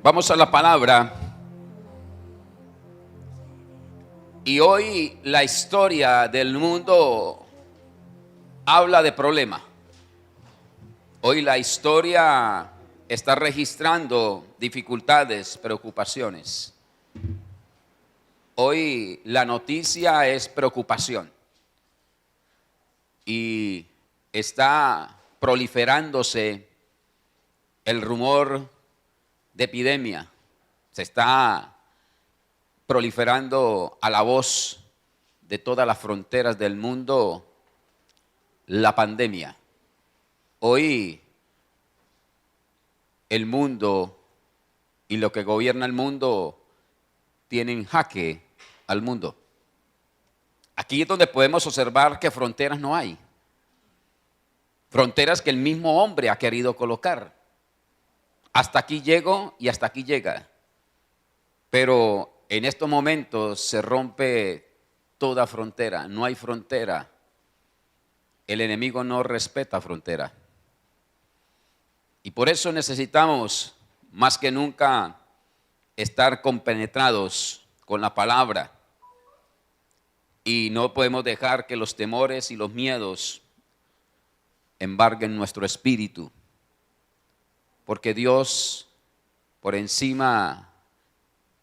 Vamos a la palabra. Y hoy la historia del mundo habla de problema. Hoy la historia está registrando dificultades, preocupaciones. Hoy la noticia es preocupación. Y está proliferándose el rumor de epidemia. Se está proliferando a la voz de todas las fronteras del mundo la pandemia. Hoy el mundo y lo que gobierna el mundo tienen jaque al mundo. Aquí es donde podemos observar que fronteras no hay. Fronteras que el mismo hombre ha querido colocar. Hasta aquí llego y hasta aquí llega. Pero en estos momentos se rompe toda frontera. No hay frontera. El enemigo no respeta frontera. Y por eso necesitamos más que nunca estar compenetrados con la palabra. Y no podemos dejar que los temores y los miedos embarguen nuestro espíritu. Porque Dios, por encima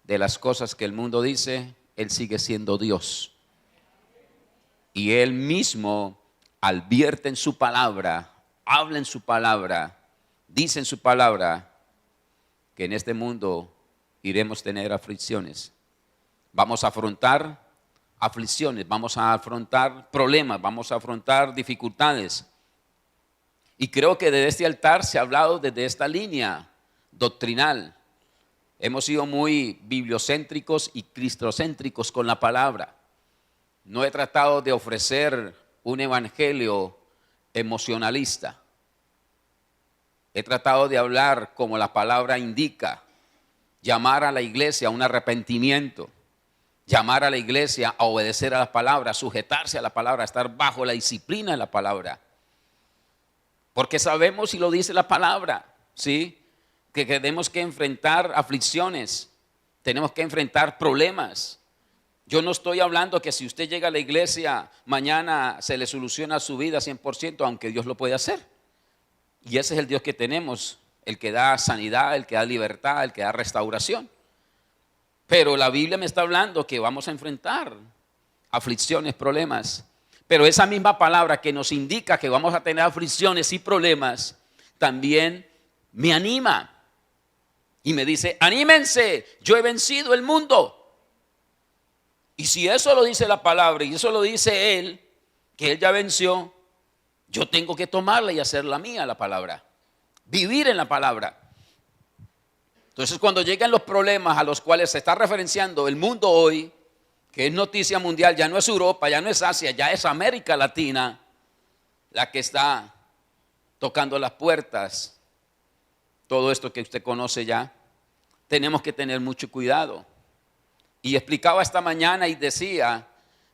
de las cosas que el mundo dice, Él sigue siendo Dios. Y Él mismo advierte en su palabra, habla en su palabra, dice en su palabra que en este mundo iremos a tener aflicciones. Vamos a afrontar aflicciones, vamos a afrontar problemas, vamos a afrontar dificultades. Y creo que desde este altar se ha hablado desde esta línea doctrinal. Hemos sido muy bibliocéntricos y cristocéntricos con la palabra. No he tratado de ofrecer un evangelio emocionalista. He tratado de hablar como la palabra indica, llamar a la iglesia a un arrepentimiento, llamar a la iglesia a obedecer a la palabra, a sujetarse a la palabra, a estar bajo la disciplina de la palabra. Porque sabemos y lo dice la palabra, ¿sí? Que tenemos que enfrentar aflicciones, tenemos que enfrentar problemas. Yo no estoy hablando que si usted llega a la iglesia, mañana se le soluciona su vida 100%, aunque Dios lo puede hacer. Y ese es el Dios que tenemos, el que da sanidad, el que da libertad, el que da restauración. Pero la Biblia me está hablando que vamos a enfrentar aflicciones, problemas. Pero esa misma palabra que nos indica que vamos a tener aflicciones y problemas, también me anima. Y me dice, anímense, yo he vencido el mundo. Y si eso lo dice la palabra y eso lo dice Él, que Él ya venció, yo tengo que tomarla y hacerla mía la palabra. Vivir en la palabra. Entonces cuando llegan los problemas a los cuales se está referenciando el mundo hoy, que es noticia mundial, ya no es Europa, ya no es Asia, ya es América Latina la que está tocando las puertas. Todo esto que usted conoce ya, tenemos que tener mucho cuidado. Y explicaba esta mañana y decía,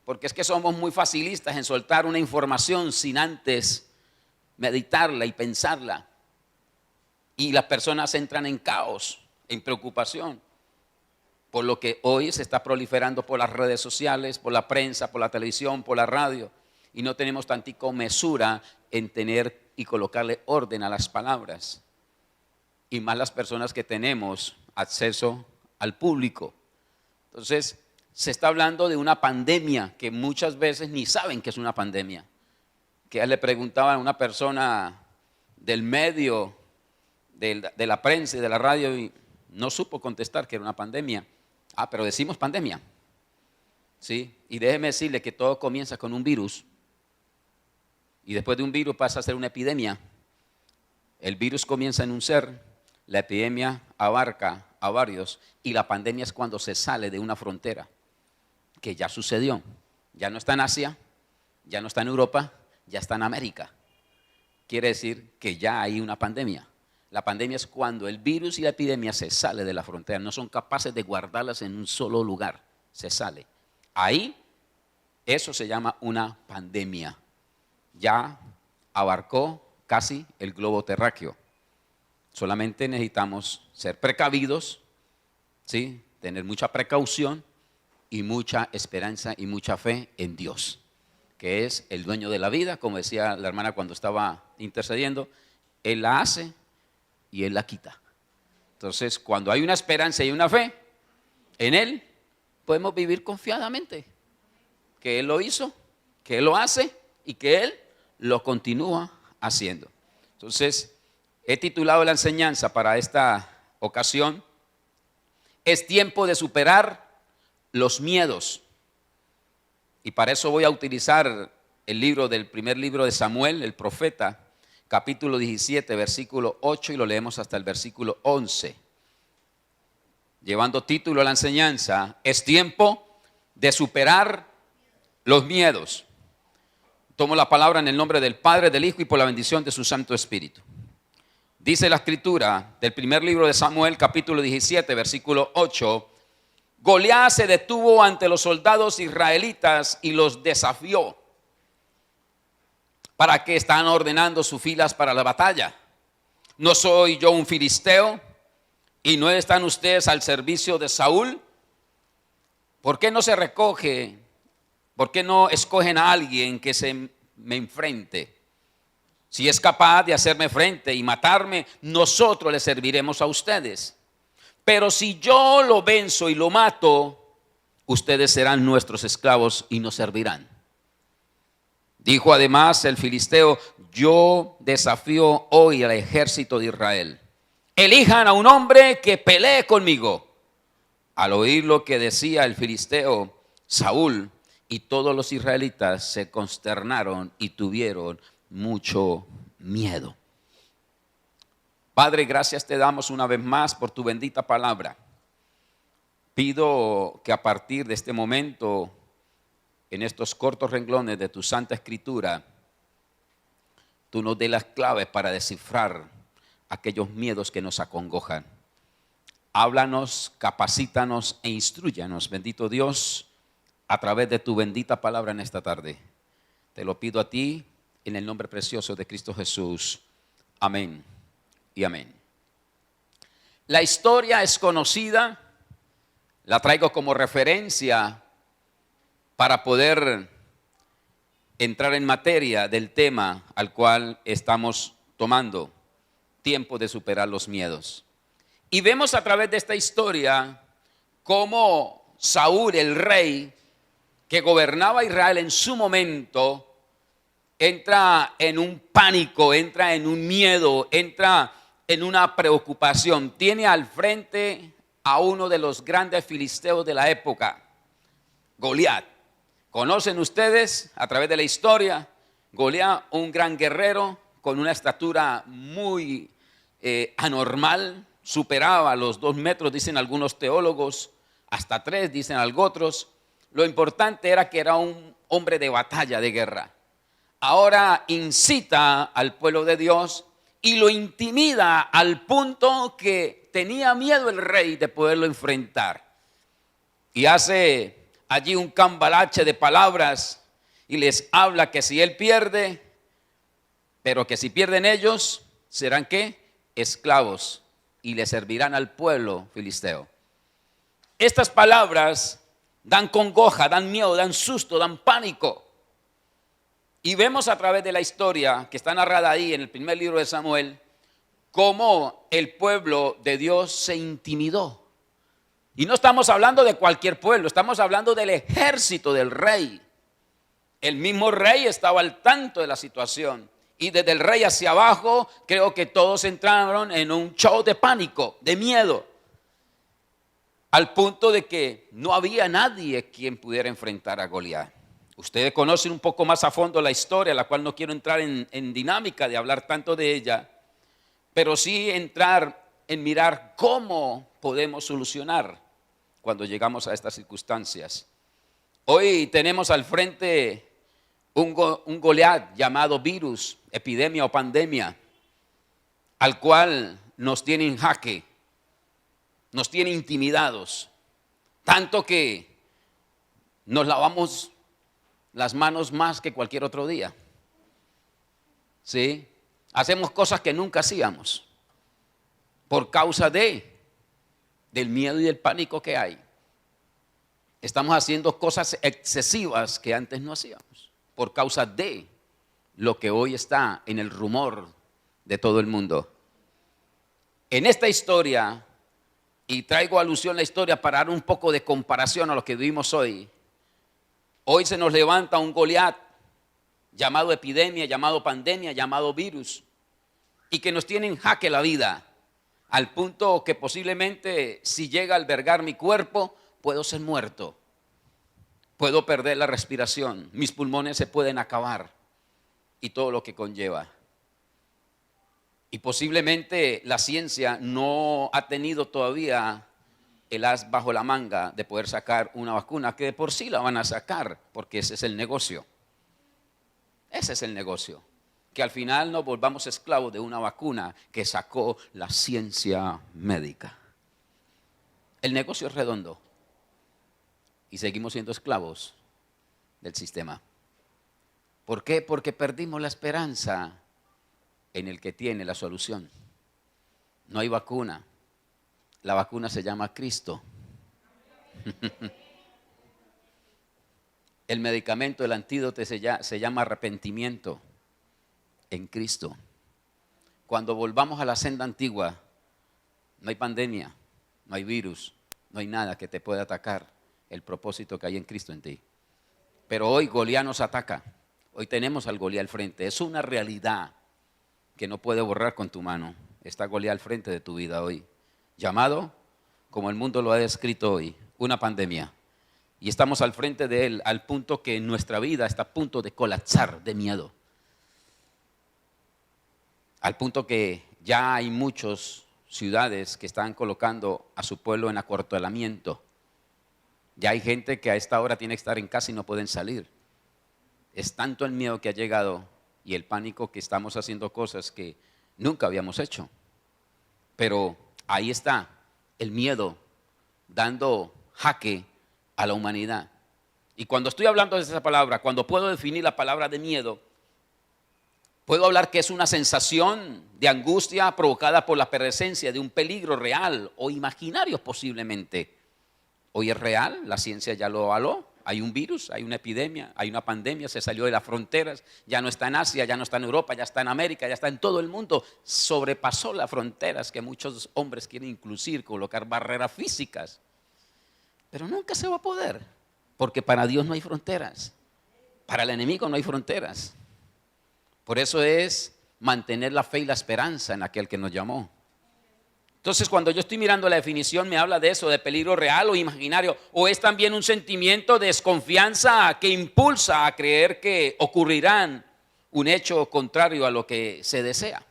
porque es que somos muy facilistas en soltar una información sin antes meditarla y pensarla. Y las personas entran en caos, en preocupación. Por lo que hoy se está proliferando por las redes sociales, por la prensa, por la televisión, por la radio. Y no tenemos tantico mesura en tener y colocarle orden a las palabras. Y más las personas que tenemos acceso al público. Entonces, se está hablando de una pandemia que muchas veces ni saben que es una pandemia. Que le preguntaban a una persona del medio, de la prensa y de la radio y no supo contestar que era una pandemia. Ah, pero decimos pandemia, ¿sí? Y déjeme decirle que todo comienza con un virus y después de un virus pasa a ser una epidemia. El virus comienza en un ser, la epidemia abarca a varios y la pandemia es cuando se sale de una frontera, que ya sucedió. Ya no está en Asia, ya no está en Europa, ya está en América. Quiere decir que ya hay una pandemia. La pandemia es cuando el virus y la epidemia se sale de la frontera, no son capaces de guardarlas en un solo lugar, se sale. Ahí, eso se llama una pandemia. Ya abarcó casi el globo terráqueo. Solamente necesitamos ser precavidos, ¿sí? Tener mucha precaución y mucha esperanza y mucha fe en Dios, que es el dueño de la vida, como decía la hermana cuando estaba intercediendo. Él la hace y Él la quita. Entonces, cuando hay una esperanza y una fe en Él, podemos vivir confiadamente, que Él lo hizo, que Él lo hace y que Él lo continúa haciendo. Entonces, he titulado la enseñanza para esta ocasión: es tiempo de superar los miedos. Y para eso voy a utilizar el primer libro de Samuel, el profeta, capítulo 17, versículo 8, y lo leemos hasta el versículo 11. Llevando título a la enseñanza: es tiempo de superar los miedos. Tomo la palabra en el nombre del Padre, del Hijo y por la bendición de su Santo Espíritu. Dice la escritura del primer libro de Samuel, capítulo 17, versículo 8: Goliat se detuvo ante los soldados israelitas y los desafió. ¿Para qué están ordenando sus filas para la batalla? ¿No soy yo un filisteo? ¿Y no están ustedes al servicio de Saúl? ¿Por qué no se recoge? ¿Por qué no escogen a alguien que se me enfrente? Si es capaz de hacerme frente y matarme, nosotros le serviremos a ustedes. Pero si yo lo venzo y lo mato, ustedes serán nuestros esclavos y nos servirán. Dijo además el filisteo: yo desafío hoy al ejército de Israel. Elijan a un hombre que pelee conmigo. Al oír lo que decía el filisteo, Saúl y todos los israelitas se consternaron y tuvieron mucho miedo. Padre, gracias te damos una vez más por tu bendita palabra. Pido que a partir de este momento, en estos cortos renglones de tu Santa Escritura, tú nos des las claves para descifrar aquellos miedos que nos acongojan. Háblanos, capacítanos e instrúyanos, bendito Dios, a través de tu bendita palabra en esta tarde. Te lo pido a ti en el nombre precioso de Cristo Jesús. Amén y amén. La historia es conocida, la traigo como referencia para poder entrar en materia del tema al cual estamos tomando: tiempo de superar los miedos. Y vemos a través de esta historia cómo Saúl, el rey que gobernaba Israel en su momento, entra en un pánico, entra en un miedo, entra en una preocupación. Tiene al frente a uno de los grandes filisteos de la época, Goliat. ¿Conocen ustedes a través de la historia? Goliat, un gran guerrero con una estatura muy anormal, superaba los 2 metros, dicen algunos teólogos, hasta 3, dicen algunos otros. Lo importante era que era un hombre de batalla, de guerra. Ahora incita al pueblo de Dios y lo intimida al punto que tenía miedo el rey de poderlo enfrentar. Y hace allí un cambalache de palabras y les habla que si él pierde, pero que si pierden ellos, serán ¿qué? Esclavos, y le servirán al pueblo filisteo. Estas palabras dan congoja, dan miedo, dan susto, dan pánico. Y vemos a través de la historia que está narrada ahí en el primer libro de Samuel, cómo el pueblo de Dios se intimidó. Y no estamos hablando de cualquier pueblo, estamos hablando del ejército del rey. El mismo rey estaba al tanto de la situación. Y desde el rey hacia abajo, creo que todos entraron en un show de pánico, de miedo. Al punto de que no había nadie quien pudiera enfrentar a Goliat. Ustedes conocen un poco más a fondo la historia, la cual no quiero entrar en dinámica de hablar tanto de ella, pero sí entrar en mirar cómo podemos solucionar cuando llegamos a estas circunstancias. Hoy tenemos al frente un Goliat llamado virus, epidemia o pandemia, al cual nos tiene en jaque, nos tiene intimidados, tanto que nos lavamos las manos más que cualquier otro día. ¿Sí? Hacemos cosas que nunca hacíamos por causa de del miedo y del pánico que hay. Estamos haciendo cosas excesivas que antes no hacíamos por causa de lo que hoy está en el rumor de todo el mundo. En esta historia, y traigo alusión a la historia para dar un poco de comparación a lo que vivimos hoy. Hoy se nos levanta un Goliat llamado epidemia, llamado pandemia, llamado virus, y que nos tiene en jaque la vida, al punto que posiblemente si llega a albergar mi cuerpo, puedo ser muerto, puedo perder la respiración, mis pulmones se pueden acabar y todo lo que conlleva. Y posiblemente la ciencia no ha tenido todavía el as bajo la manga de poder sacar una vacuna, que de por sí la van a sacar, porque ese es el negocio. Ese es el negocio. Que al final nos volvamos esclavos de una vacuna que sacó la ciencia médica. El negocio es redondo y seguimos siendo esclavos del sistema. ¿Por qué? Porque perdimos la esperanza en el que tiene la solución. No hay vacuna. La vacuna se llama Cristo. El medicamento, el antídoto se llama arrepentimiento en Cristo. Cuando volvamos a la senda antigua, no hay pandemia, no hay virus, no hay nada que te pueda atacar el propósito que hay en Cristo en ti. Pero hoy Goliat nos ataca. Hoy tenemos al Goliat al frente. Es una realidad que no puede borrar con tu mano. Está Goliat al frente de tu vida hoy. Llamado, como el mundo lo ha descrito hoy, una pandemia. Y estamos al frente de él al punto que nuestra vida está a punto de colapsar de miedo. Al punto que ya hay muchas ciudades que están colocando a su pueblo en acuartelamiento. Ya hay gente que a esta hora tiene que estar en casa y no pueden salir. Es tanto el miedo que ha llegado y el pánico que estamos haciendo cosas que nunca habíamos hecho. Pero ahí está el miedo dando jaque a la humanidad. Y cuando estoy hablando de esa palabra, cuando puedo definir la palabra de miedo, puedo hablar que es una sensación de angustia provocada por la presencia de un peligro real o imaginario posiblemente. Hoy es real, la ciencia ya lo avaló. Hay un virus, hay una epidemia, hay una pandemia, se salió de las fronteras, ya no está en Asia, ya no está en Europa, ya está en América, ya está en todo el mundo. Sobrepasó las fronteras que muchos hombres quieren incluir, colocar barreras físicas. Pero nunca se va a poder, porque para Dios no hay fronteras, para el enemigo no hay fronteras. Por eso es mantener la fe y la esperanza en aquel que nos llamó. Entonces, cuando yo estoy mirando la definición, me habla de eso, de peligro real o imaginario, o es también un sentimiento de desconfianza que impulsa a creer que ocurrirán un hecho contrario a lo que se desea.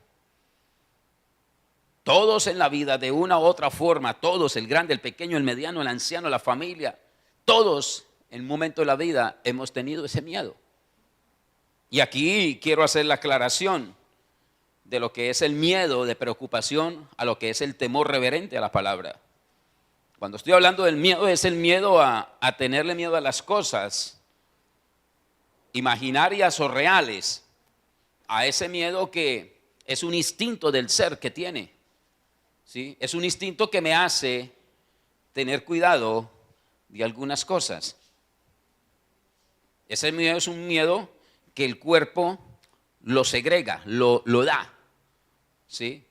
Todos en la vida, de una u otra forma, todos, el grande, el pequeño, el mediano, el anciano, la familia, todos en un momento de la vida hemos tenido ese miedo. Y aquí quiero hacer la aclaración de lo que es el miedo de preocupación a lo que es el temor reverente a la palabra. Cuando estoy hablando del miedo, es el miedo a tenerle miedo a las cosas imaginarias o reales, a ese miedo que es un instinto del ser que tiene, ¿sí? Es un instinto que me hace tener cuidado de algunas cosas. Ese miedo es un miedo que el cuerpo lo segrega, lo da, ¿sí?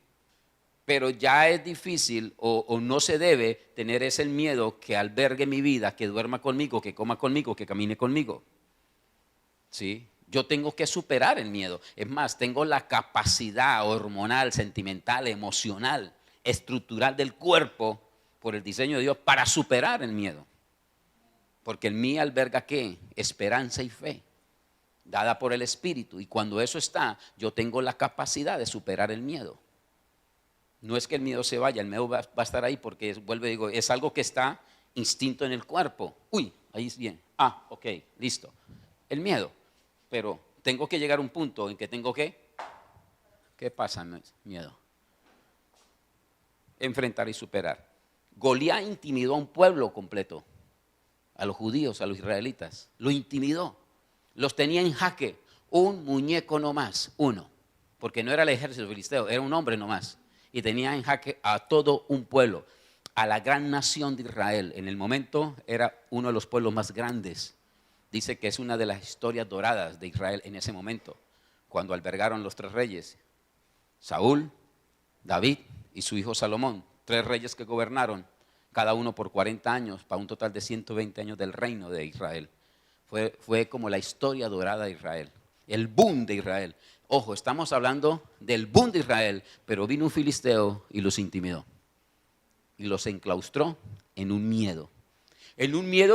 Pero ya es difícil o no se debe tener ese miedo que albergue mi vida, que duerma conmigo, que coma conmigo, que camine conmigo, ¿sí? Yo tengo que superar el miedo. Es más, tengo la capacidad hormonal, sentimental, emocional, estructural del cuerpo por el diseño de Dios para superar el miedo. Porque en mí alberga ¿qué? Esperanza y fe, dada por el Espíritu. Y cuando eso está, yo tengo la capacidad de superar el miedo. No es que el miedo se vaya, el miedo va a estar ahí porque, vuelvo y digo, es algo que está instinto en el cuerpo. Uy, ahí es bien. Ah, ok, listo. El miedo. Pero tengo que llegar a un punto en que tengo que, ¿qué pasa, miedo? Enfrentar y superar. Goliat intimidó a un pueblo completo, a los judíos, a los israelitas. Lo intimidó. Los tenía en jaque. Un muñeco nomás, uno. Porque no era el ejército filisteo, era un hombre nomás. Y tenía en jaque a todo un pueblo. a la gran nación de Israel. En el momento era uno de los pueblos más grandes. Dice que es una de las historias doradas de Israel en ese momento, cuando albergaron los 3 reyes, Saúl, David y su hijo Salomón, 3 reyes que gobernaron, cada uno por 40 años, para un total de 120 años del reino de Israel. Fue como la historia dorada de Israel, el boom de Israel. Ojo, estamos hablando del boom de Israel, pero vino un filisteo y los intimidó. Y los enclaustró en un miedo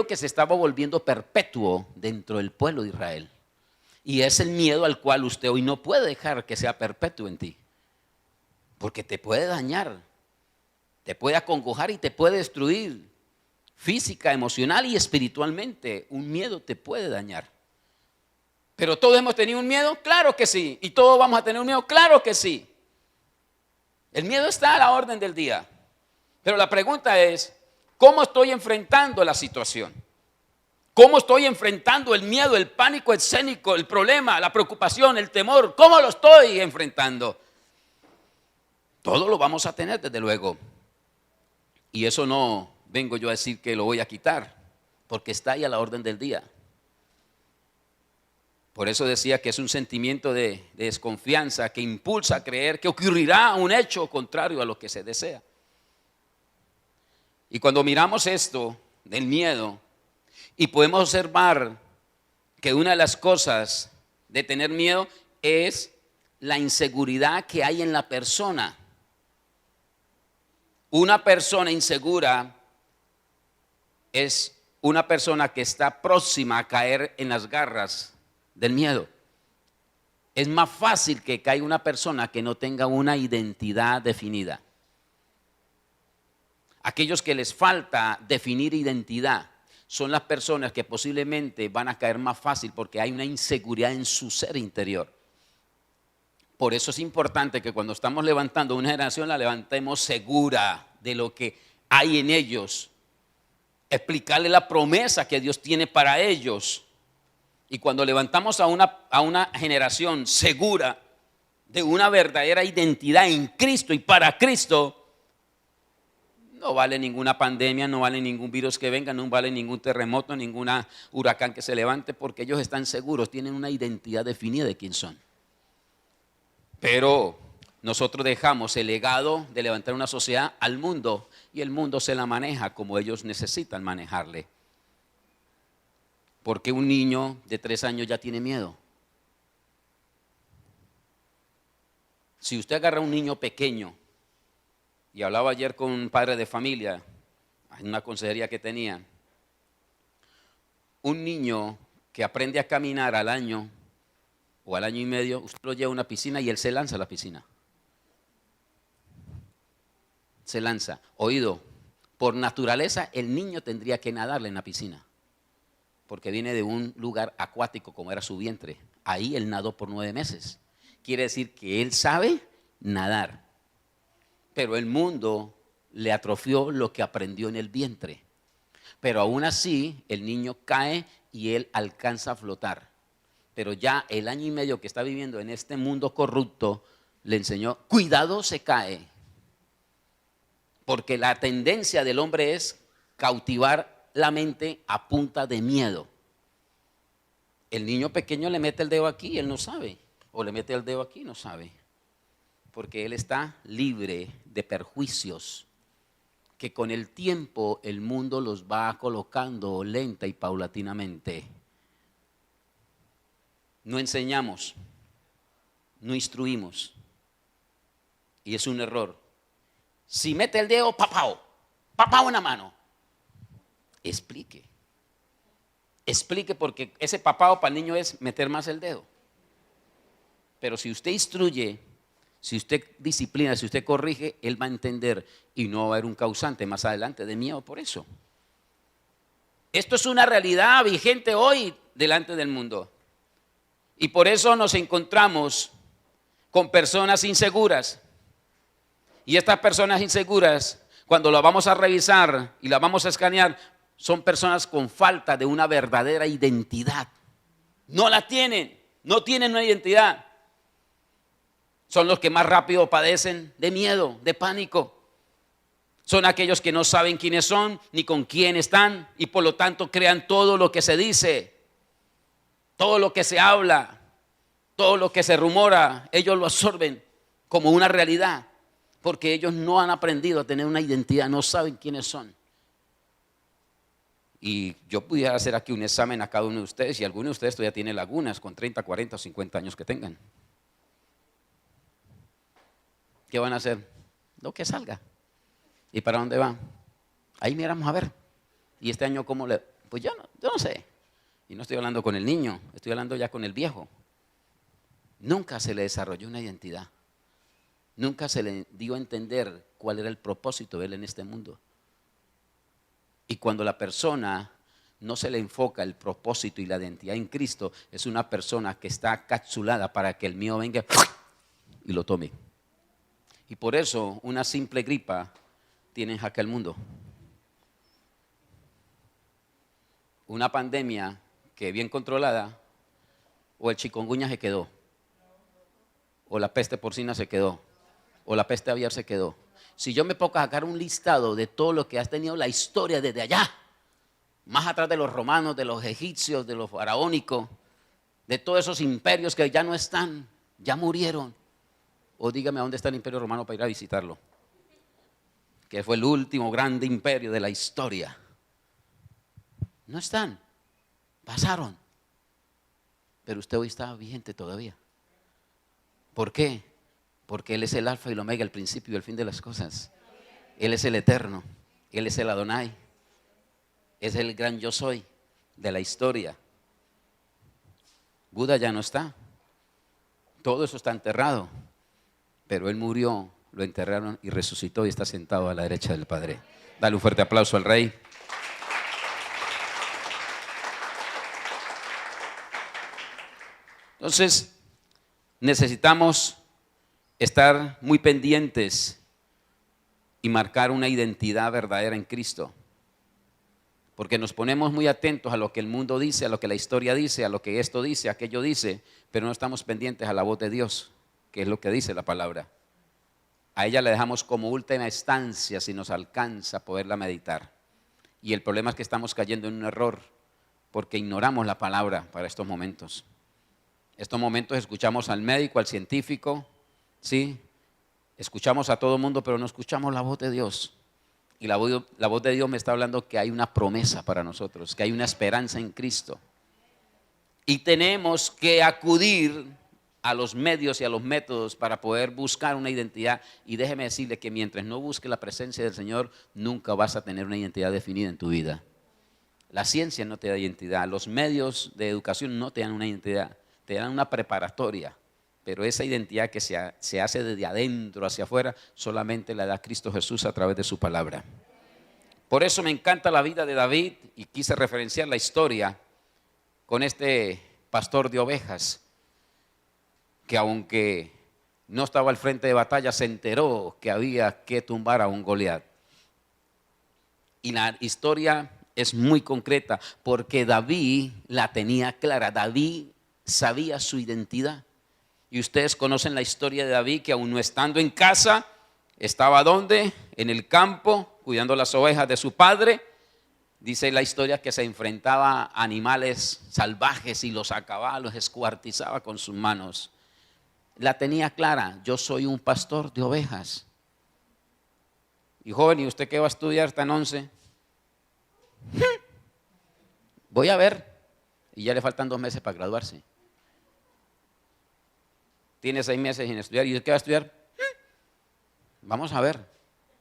que se estaba volviendo perpetuo dentro del pueblo de Israel. Y es el miedo al cual usted hoy no puede dejar que sea perpetuo en ti, porque te puede dañar, te puede acongojar y te puede destruir física, emocional y espiritualmente. Un miedo te puede dañar. ¿Pero todos hemos tenido un miedo? Claro que sí. ¿Y todos vamos a tener un miedo? Claro que sí. El miedo está a la orden del día. Pero la pregunta es, ¿cómo estoy enfrentando la situación? ¿Cómo estoy enfrentando el miedo, el pánico escénico, el problema, la preocupación, el temor? ¿Cómo lo estoy enfrentando? Todo lo vamos a tener, desde luego. Y eso no vengo yo a decir que lo voy a quitar, porque está ahí a la orden del día. Por eso decía que es un sentimiento de desconfianza que impulsa a creer que ocurrirá un hecho contrario a lo que se desea. Y cuando miramos esto del miedo y podemos observar que una de las cosas de tener miedo es la inseguridad que hay en la persona. Una persona insegura es una persona que está próxima a caer en las garras del miedo. Es más fácil que caiga una persona que no tenga una identidad definida. Aquellos que les falta definir identidad son las personas que posiblemente van a caer más fácil porque hay una inseguridad en su ser interior. Por eso es importante que cuando estamos levantando una generación la levantemos segura de lo que hay en ellos. Explicarle la promesa que Dios tiene para ellos. Y cuando levantamos a una generación segura de una verdadera identidad en Cristo y para Cristo, no vale ninguna pandemia, no vale ningún virus que venga, no vale ningún terremoto, ningún huracán que se levante, porque ellos están seguros, tienen una identidad definida de quién son. Pero nosotros dejamos el legado de levantar una sociedad al mundo y el mundo se la maneja como ellos necesitan manejarle. ¿Por qué un niño de 3 años ya tiene miedo? Si usted agarra a un niño pequeño, y hablaba ayer con un padre de familia, en una consejería que tenía, un niño que aprende a caminar al año o al año y medio, usted lo lleva a una piscina y él se lanza a la piscina. Se lanza. Oído, por naturaleza el niño tendría que nadarle en la piscina, porque viene de un lugar acuático como era su vientre. Ahí él nadó por 9 meses. Quiere decir que él sabe nadar. Pero el mundo le atrofió lo que aprendió en el vientre. Pero aún así el niño cae y él alcanza a flotar. Pero ya el año y medio que está viviendo en este mundo corrupto le enseñó, cuidado, se cae. Porque la tendencia del hombre es cautivar la mente a punta de miedo. El niño pequeño le mete el dedo aquí y él no sabe. O le mete el dedo aquí y no sabe. Porque él está libre de perjuicios que con el tiempo el mundo los va colocando lenta y paulatinamente. No enseñamos, no instruimos, y es un error. Si mete el dedo, papao en la mano, explique porque ese papao para el niño es meter más el dedo. Pero si usted instruye, si usted disciplina, si usted corrige, él va a entender y no va a haber un causante más adelante de miedo por eso. Esto es una realidad vigente hoy delante del mundo. Y por eso nos encontramos con personas inseguras. Y estas personas inseguras, cuando las vamos a revisar y las vamos a escanear, son personas con falta de una verdadera identidad. No la tienen, no tienen una identidad. Son los que más rápido padecen de miedo, de pánico. Son aquellos que no saben quiénes son ni con quién están y por lo tanto crean todo lo que se dice, todo lo que se habla, todo lo que se rumora. Ellos lo absorben como una realidad porque ellos no han aprendido a tener una identidad, no saben quiénes son. Y yo pudiera hacer aquí un examen a cada uno de ustedes y alguno de ustedes todavía tiene lagunas con 30, 40 o 50 años que tengan. ¿Qué van a hacer? Lo que salga. ¿Y para dónde van? Ahí miramos a ver. ¿Y este año cómo le...? Pues yo no sé. Y no estoy hablando con el niño, estoy hablando ya con el viejo. Nunca se le desarrolló una identidad. Nunca se le dio a entender cuál era el propósito de él en este mundo. Y cuando la persona no se le enfoca el propósito y la identidad en Cristo, es una persona que está capsulada para que el mío venga y lo tome. Y por eso una simple gripa tiene en jaque al mundo. Una pandemia que bien controlada, o el chikungunya se quedó, o la peste porcina se quedó, o la peste aviar se quedó. Si yo me pongo a sacar un listado de todo lo que has tenido la historia desde allá, más atrás de los romanos, de los egipcios, de los faraónicos, de todos esos imperios que ya no están, ya murieron. O dígame a dónde está el imperio romano para ir a visitarlo, que fue el último grande imperio de la historia. No están, pasaron, pero usted hoy está vigente todavía. ¿Por qué? Porque Él es el alfa y el omega, el principio y el fin de las cosas. Él es el eterno, Él es el Adonai, es el gran yo soy de la historia. Buda ya no está, todo eso está enterrado, pero Él murió, lo enterraron y resucitó y está sentado a la derecha del Padre. Dale un fuerte aplauso al Rey. Entonces, necesitamos estar muy pendientes y marcar una identidad verdadera en Cristo. Porque nos ponemos muy atentos a lo que el mundo dice, a lo que la historia dice, a lo que esto dice, aquello dice, pero no estamos pendientes a la voz de Dios, que es lo que dice la palabra. A ella le dejamos como última instancia si nos alcanza poderla meditar. Y el problema es que estamos cayendo en un error porque ignoramos la palabra para estos momentos. Estos momentos escuchamos al médico, al científico, ¿sí? Escuchamos a todo el mundo, pero no escuchamos la voz de Dios. Y la voz de Dios me está hablando que hay una promesa para nosotros, que hay una esperanza en Cristo. Y tenemos que acudir a los medios y a los métodos para poder buscar una identidad. Y déjeme decirle que mientras no busque la presencia del Señor, nunca vas a tener una identidad definida en tu vida. La ciencia no te da identidad, los medios de educación no te dan una identidad, te dan una preparatoria. Pero esa identidad que se hace desde adentro hacia afuera, solamente la da Cristo Jesús a través de su palabra. Por eso me encanta la vida de David y quise referenciar la historia con este pastor de ovejas, que aunque no estaba al frente de batalla, se enteró que había que tumbar a un Goliat. Y la historia es muy concreta porque David la tenía clara, David sabía su identidad. Y ustedes conocen la historia de David, que aún no estando en casa, estaba ¿dónde? En el campo, cuidando las ovejas de su padre. Dice la historia que se enfrentaba a animales salvajes y los acababa, los escuartizaba con sus manos. La tenía clara, yo soy un pastor de ovejas. Y joven, ¿y usted qué va a estudiar? Está en 11. Voy a ver. Y ya le faltan 2 meses para graduarse. Tiene 6 meses sin estudiar. ¿Y usted qué va a estudiar? Vamos a ver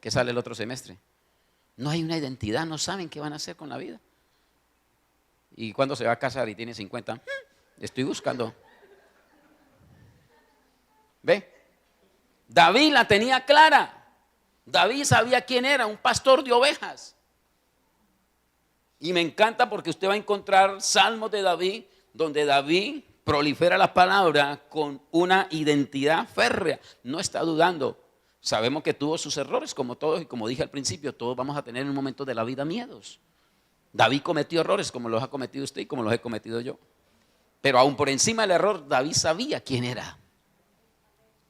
qué sale el otro semestre. No hay una identidad, no saben qué van a hacer con la vida. ¿Y cuándo se va a casar y tiene 50? Estoy buscando. ¿Ve? David la tenía clara. David sabía quién era, un pastor de ovejas. Y me encanta porque usted va a encontrar salmos de David, donde David prolifera la palabra con una identidad férrea. No está dudando. Sabemos que tuvo sus errores como todos, y como dije al principio, todos vamos a tener en un momento de la vida miedos. David cometió errores como los ha cometido usted y como los he cometido yo. Pero aún por encima del error, David sabía quién era.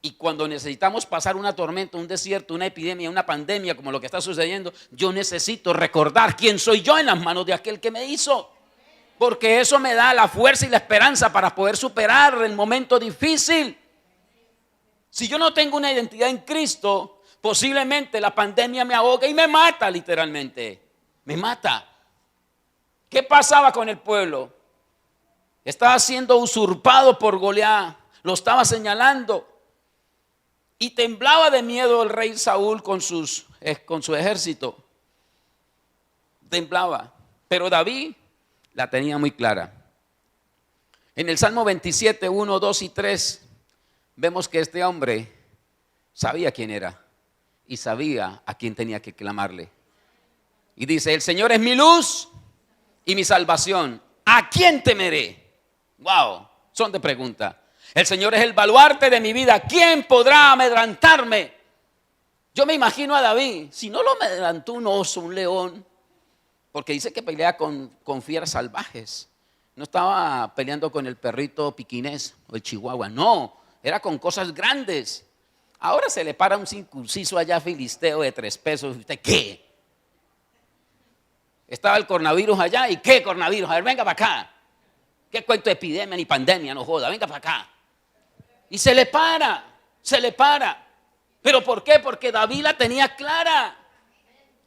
Y cuando necesitamos pasar una tormenta, un desierto, una epidemia, una pandemia, como lo que está sucediendo, yo necesito recordar quién soy yo en las manos de aquel que me hizo. Porque eso me da la fuerza y la esperanza para poder superar el momento difícil. Si yo no tengo una identidad en Cristo, posiblemente la pandemia me ahoga y me mata literalmente. Me mata. ¿Qué pasaba con el pueblo? Estaba siendo usurpado por Goliat. Lo estaba señalando. Y temblaba de miedo el rey Saúl con su ejército. Temblaba. Pero David la tenía muy clara. En el Salmo 27, 1, 2 y 3, vemos que este hombre sabía quién era y sabía a quién tenía que clamarle. Y dice, el Señor es mi luz y mi salvación. ¿A quién temeré? Wow, son de pregunta. El Señor es el baluarte de mi vida. ¿Quién podrá amedrantarme? Yo me imagino a David, si no lo amedrantó un oso, un león, porque dice que pelea con fieras salvajes. No estaba peleando con el perrito piquinés o el chihuahua, no, era con cosas grandes. Ahora se le para un circunciso allá filisteo de 3 pesos. ¿Usted qué? Estaba el coronavirus allá, ¿y qué coronavirus? A ver, venga para acá. ¿Qué cuento de epidemia ni pandemia? No joda, venga para acá. Y se le para. ¿Pero por qué? Porque David la tenía clara.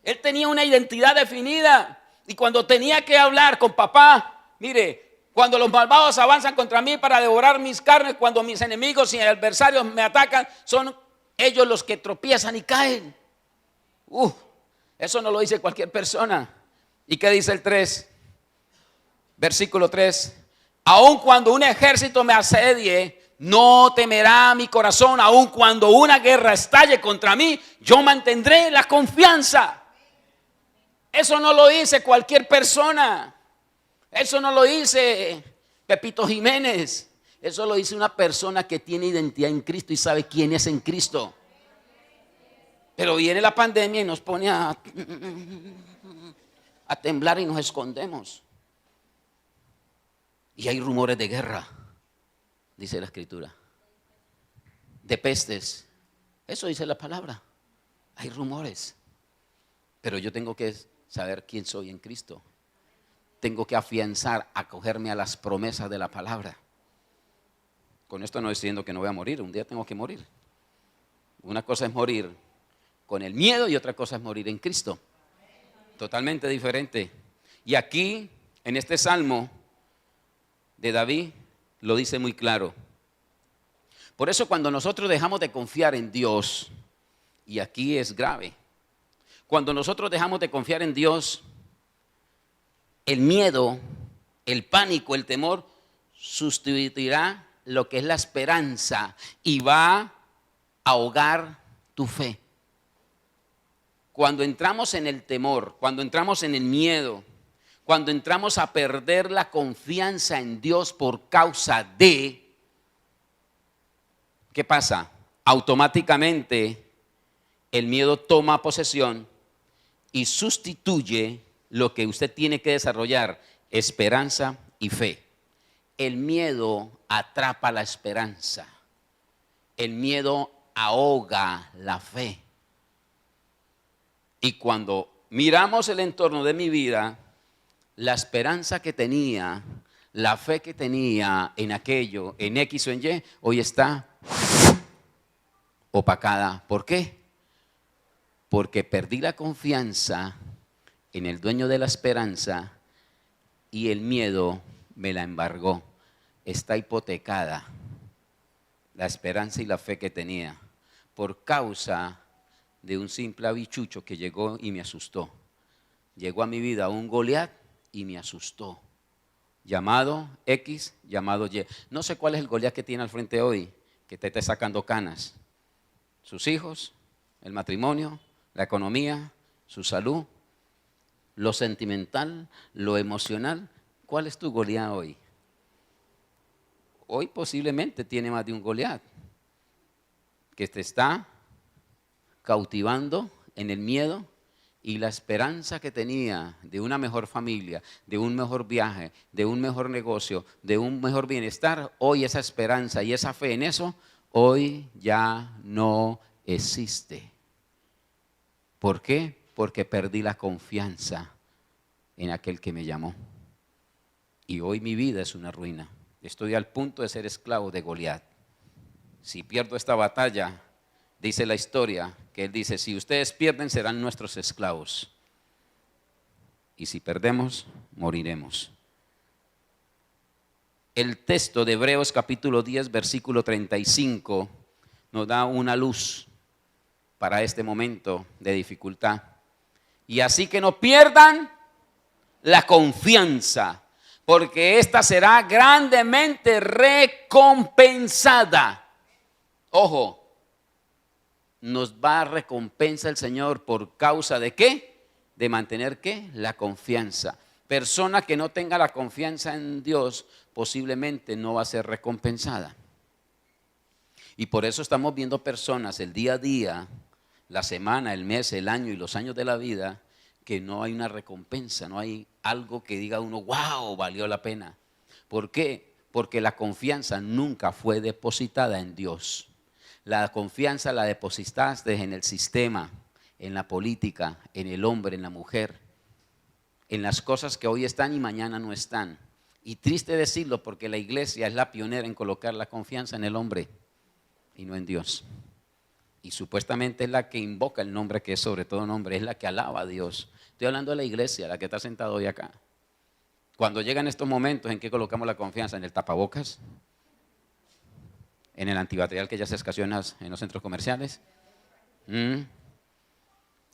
Él tenía una identidad definida. Y cuando tenía que hablar con papá, mire, cuando los malvados avanzan contra mí para devorar mis carnes, cuando mis enemigos y adversarios me atacan, son ellos los que tropiezan y caen. Eso no lo dice cualquier persona. ¿Y qué dice el 3? Versículo 3. Aun cuando un ejército me asedie, no temerá mi corazón. Aun cuando una guerra estalle contra mí, yo mantendré la confianza. Eso no lo dice cualquier persona. Eso no lo dice Pepito Jiménez. Eso lo dice una persona que tiene identidad en Cristo y sabe quién es en Cristo. Pero viene la pandemia y nos pone a temblar y nos escondemos. Y hay rumores de guerra, dice la Escritura. De pestes. Eso dice la palabra. Hay rumores. Pero yo tengo que saber quién soy en Cristo. Tengo que afianzar, acogerme a las promesas de la palabra. Con esto no estoy diciendo que no voy a morir, un día tengo que morir. Una cosa es morir con el miedo y otra cosa es morir en Cristo. Totalmente diferente. Y aquí, en este salmo de David, lo dice muy claro. Por eso cuando nosotros dejamos de confiar en Dios, y aquí es grave, cuando nosotros dejamos de confiar en Dios, el miedo, el pánico, el temor sustituirá lo que es la esperanza y va a ahogar tu fe. Cuando entramos en el temor, cuando entramos en el miedo, cuando entramos a perder la confianza en Dios por causa de, ¿qué pasa? Automáticamente el miedo toma posesión y sustituye lo que usted tiene que desarrollar, esperanza y fe. El miedo atrapa la esperanza. El miedo ahoga la fe. Y cuando miramos el entorno de mi vida, la esperanza que tenía, la fe que tenía en aquello, en X o en Y, hoy está opacada. ¿Por qué? Porque perdí la confianza en el dueño de la esperanza y el miedo me la embargó. Está hipotecada la esperanza y la fe que tenía por causa de un simple habichucho que llegó y me asustó. Llegó a mi vida un Goliat y me asustó. Llamado X, llamado Y. No sé cuál es el Goliat que tiene al frente hoy, que te está sacando canas. Sus hijos, el matrimonio, la economía, su salud, lo sentimental, lo emocional. ¿Cuál es tu Goliat hoy? Hoy posiblemente tiene más de un Goliat que te está cautivando en el miedo y la esperanza que tenía de una mejor familia, de un mejor viaje, de un mejor negocio, de un mejor bienestar. Hoy esa esperanza y esa fe en eso, hoy ya no existe. ¿Por qué? Porque perdí la confianza en aquel que me llamó. Y hoy mi vida es una ruina. Estoy al punto de ser esclavo de Goliat. Si pierdo esta batalla, dice la historia, que él dice, si ustedes pierden serán nuestros esclavos. Y si perdemos, moriremos. El texto de Hebreos capítulo 10, versículo 35, nos da una luz para este momento de dificultad. Y así que no pierdan la confianza, porque esta será grandemente recompensada. Ojo, nos va a recompensar el Señor por causa de ¿qué? De mantener ¿qué? La confianza. Persona que no tenga la confianza en Dios posiblemente no va a ser recompensada. Y por eso estamos viendo personas el día a día, la semana, el mes, el año y los años de la vida, que no hay una recompensa, no hay algo que diga uno, wow, valió la pena. ¿Por qué? Porque la confianza nunca fue depositada en Dios. La confianza la depositaste en el sistema, en la política, en el hombre, en la mujer, en las cosas que hoy están y mañana no están. Y triste decirlo porque la iglesia es la pionera en colocar la confianza en el hombre y no en Dios. Y supuestamente es la que invoca el nombre que es sobre todo nombre, es la que alaba a Dios. Estoy hablando de la iglesia, la que está sentada hoy acá. Cuando llegan estos momentos en que colocamos la confianza en el tapabocas, en el antibacterial que ya se escaseó en los centros comerciales, ¿a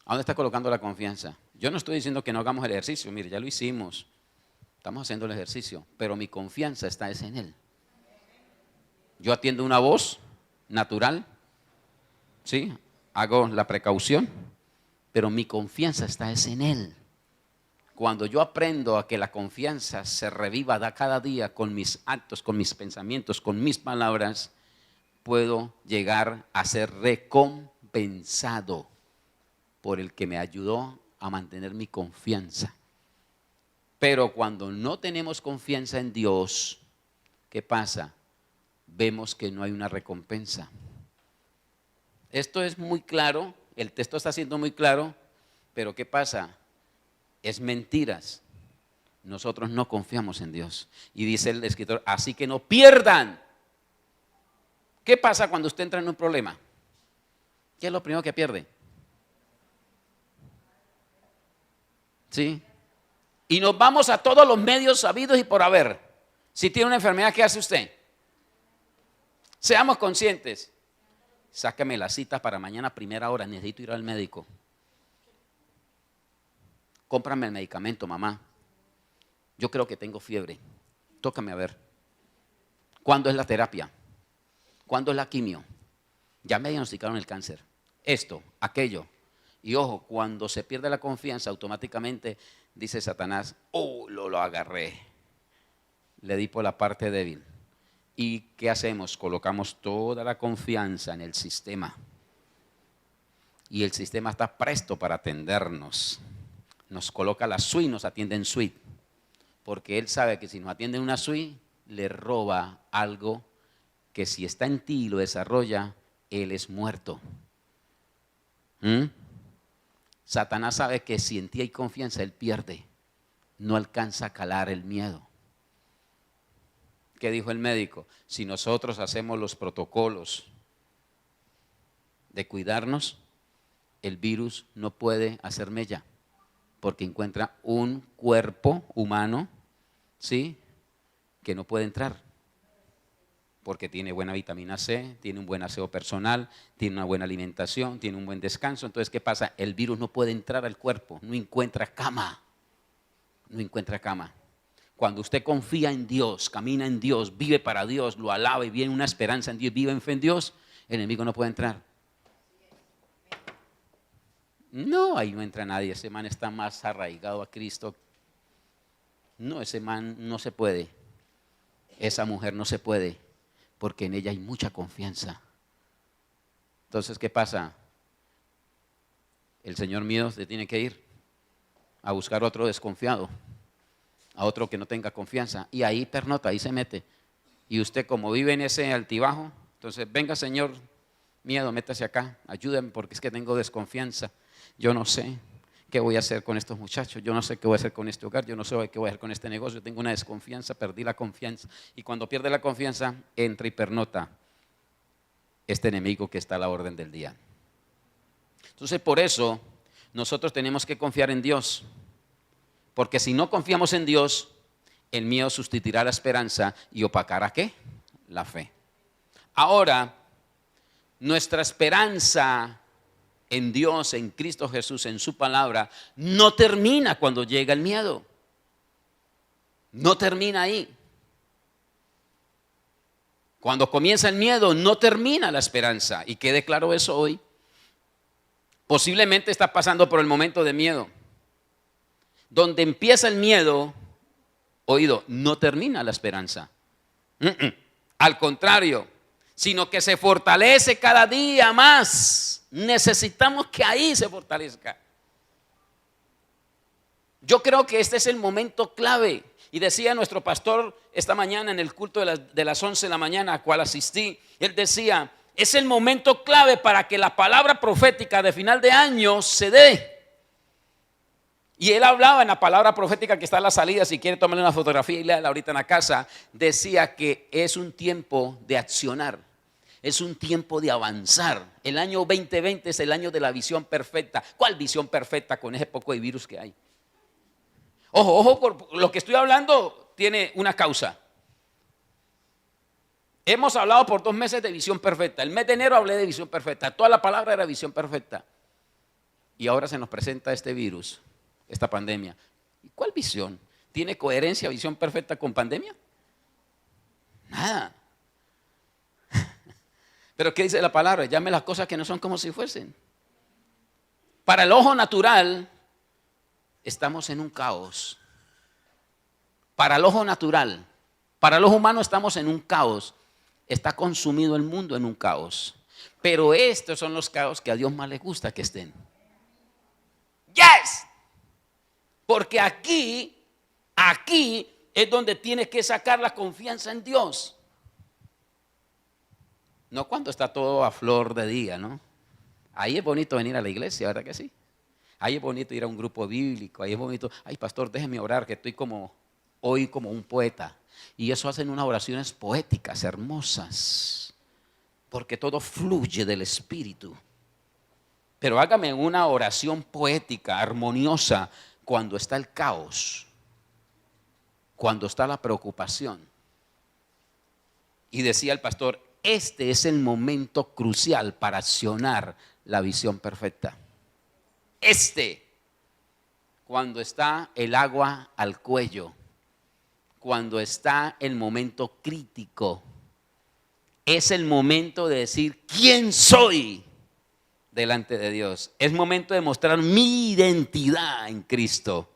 dónde está colocando la confianza? Yo no estoy diciendo que no hagamos el ejercicio, mire, ya lo hicimos, estamos haciendo el ejercicio, pero mi confianza está en Él. Yo atiendo una voz natural, ¿sí? Hago la precaución, pero mi confianza está en Él. Cuando yo aprendo a que la confianza se reviva cada día con mis actos, con mis pensamientos, con mis palabras, puedo llegar a ser recompensado por el que me ayudó a mantener mi confianza. Pero cuando no tenemos confianza en Dios, ¿qué pasa? Vemos que no hay una recompensa. Esto es muy claro, el texto está siendo muy claro, pero ¿qué pasa? Es mentiras. Nosotros no confiamos en Dios. Y dice el escritor, así que no pierdan. ¿Qué pasa cuando usted entra en un problema? ¿Qué es lo primero que pierde? ¿Sí? Y nos vamos a todos los medios sabidos y por haber. Si tiene una enfermedad, ¿qué hace usted? Seamos conscientes. Sáqueme la cita para mañana a primera hora, necesito ir al médico. Cómprame el medicamento, mamá. Yo creo que tengo fiebre. Tócame a ver. ¿Cuándo es la terapia? ¿Cuándo es la quimio? Ya me diagnosticaron el cáncer. Esto, aquello. Y ojo, cuando se pierde la confianza, automáticamente dice Satanás, oh, lo agarré. Le di por la parte débil. ¿Y qué hacemos? Colocamos toda la confianza en el sistema. Y el sistema está presto para atendernos. Nos coloca la suite, nos atiende en suite. Porque él sabe que si nos atiende en una suite, le roba algo que si está en ti y lo desarrolla, él es muerto. Satanás sabe que si en ti hay confianza, él pierde. No alcanza a calar el miedo. ¿Qué dijo el médico? Si nosotros hacemos los protocolos de cuidarnos, el virus no puede hacer mella, porque encuentra un cuerpo humano, ¿sí?, que no puede entrar, porque tiene buena vitamina C, tiene un buen aseo personal, tiene una buena alimentación, tiene un buen descanso. Entonces, ¿qué pasa? El virus no puede entrar al cuerpo, no encuentra cama, no encuentra cama. Cuando usted confía en Dios, camina en Dios, vive para Dios, lo alaba y viene una esperanza en Dios, vive en fe en Dios, el enemigo no puede entrar. No, ahí no entra nadie, ese man está más arraigado a Cristo. No, ese man no se puede, esa mujer no se puede, porque en ella hay mucha confianza. Entonces, ¿qué pasa? El Señor mío se tiene que ir a buscar otro desconfiado, a otro que no tenga confianza, y ahí pernota, ahí se mete. Y usted, como vive en ese altibajo, Entonces, venga Señor, miedo, métase acá, ayúdame porque es que tengo desconfianza. Yo no sé qué voy a hacer con estos muchachos, yo no sé qué voy a hacer con este hogar, yo no sé qué voy a hacer con este negocio, tengo una desconfianza, perdí la confianza. Y cuando pierde la confianza, entra y pernota este enemigo que está a la orden del día. Entonces, por eso, nosotros tenemos que confiar en Dios. Porque si no confiamos en Dios, el miedo sustituirá la esperanza y opacará ¿qué? La fe. Ahora, nuestra esperanza en Dios, en Cristo Jesús, en su palabra, no termina cuando llega el miedo. No termina ahí. Cuando comienza el miedo, no termina la esperanza. Y quede claro eso hoy. Posiblemente está pasando por el momento de miedo. Donde empieza el miedo, oído, no termina la esperanza. Al contrario, sino que se fortalece cada día más. Necesitamos que ahí se fortalezca. Yo creo que este es el momento clave. Y decía nuestro pastor esta mañana en el culto de las 11 de la mañana, a cual asistí, él decía, es el momento clave para que la palabra profética de final de año se dé. Y él hablaba en la palabra profética que está a la salida, si quiere tomarle una fotografía y leerla ahorita en la casa, decía que es un tiempo de accionar, es un tiempo de avanzar. El año 2020 es el año de la visión perfecta. ¿Cuál visión perfecta con ese poco de virus que hay? Ojo, por lo que estoy hablando tiene una causa. Hemos hablado por 2 meses de visión perfecta. El mes de enero hablé de visión perfecta. Toda la palabra era visión perfecta. Y ahora se nos presenta este virus, esta pandemia. ¿Y cuál visión? ¿Tiene coherencia visión perfecta con pandemia? Nada. Pero ¿qué dice la palabra? Llame las cosas que no son como si fuesen. Para el ojo natural, estamos en un caos. Para el ojo natural, para el ojo humano estamos en un caos. Está consumido el mundo en un caos. Pero estos son los caos que a Dios más le gusta que estén. Yes. Porque aquí es donde tienes que sacar la confianza en Dios. No cuando está todo a flor de día, ¿no? Ahí es bonito venir a la iglesia, ¿verdad que sí? Ahí es bonito ir a un grupo bíblico, ahí es bonito, ay pastor, déjeme orar que estoy hoy como un poeta. Y eso hacen unas oraciones poéticas, hermosas, porque todo fluye del Espíritu. Pero hágame una oración poética, armoniosa, cuando está el caos, cuando está la preocupación. Y decía el pastor, este es el momento crucial para accionar la visión perfecta. Cuando está el agua al cuello, cuando está el momento crítico, es el momento de decir, ¿quién soy delante de Dios? Es momento de mostrar mi identidad en Cristo.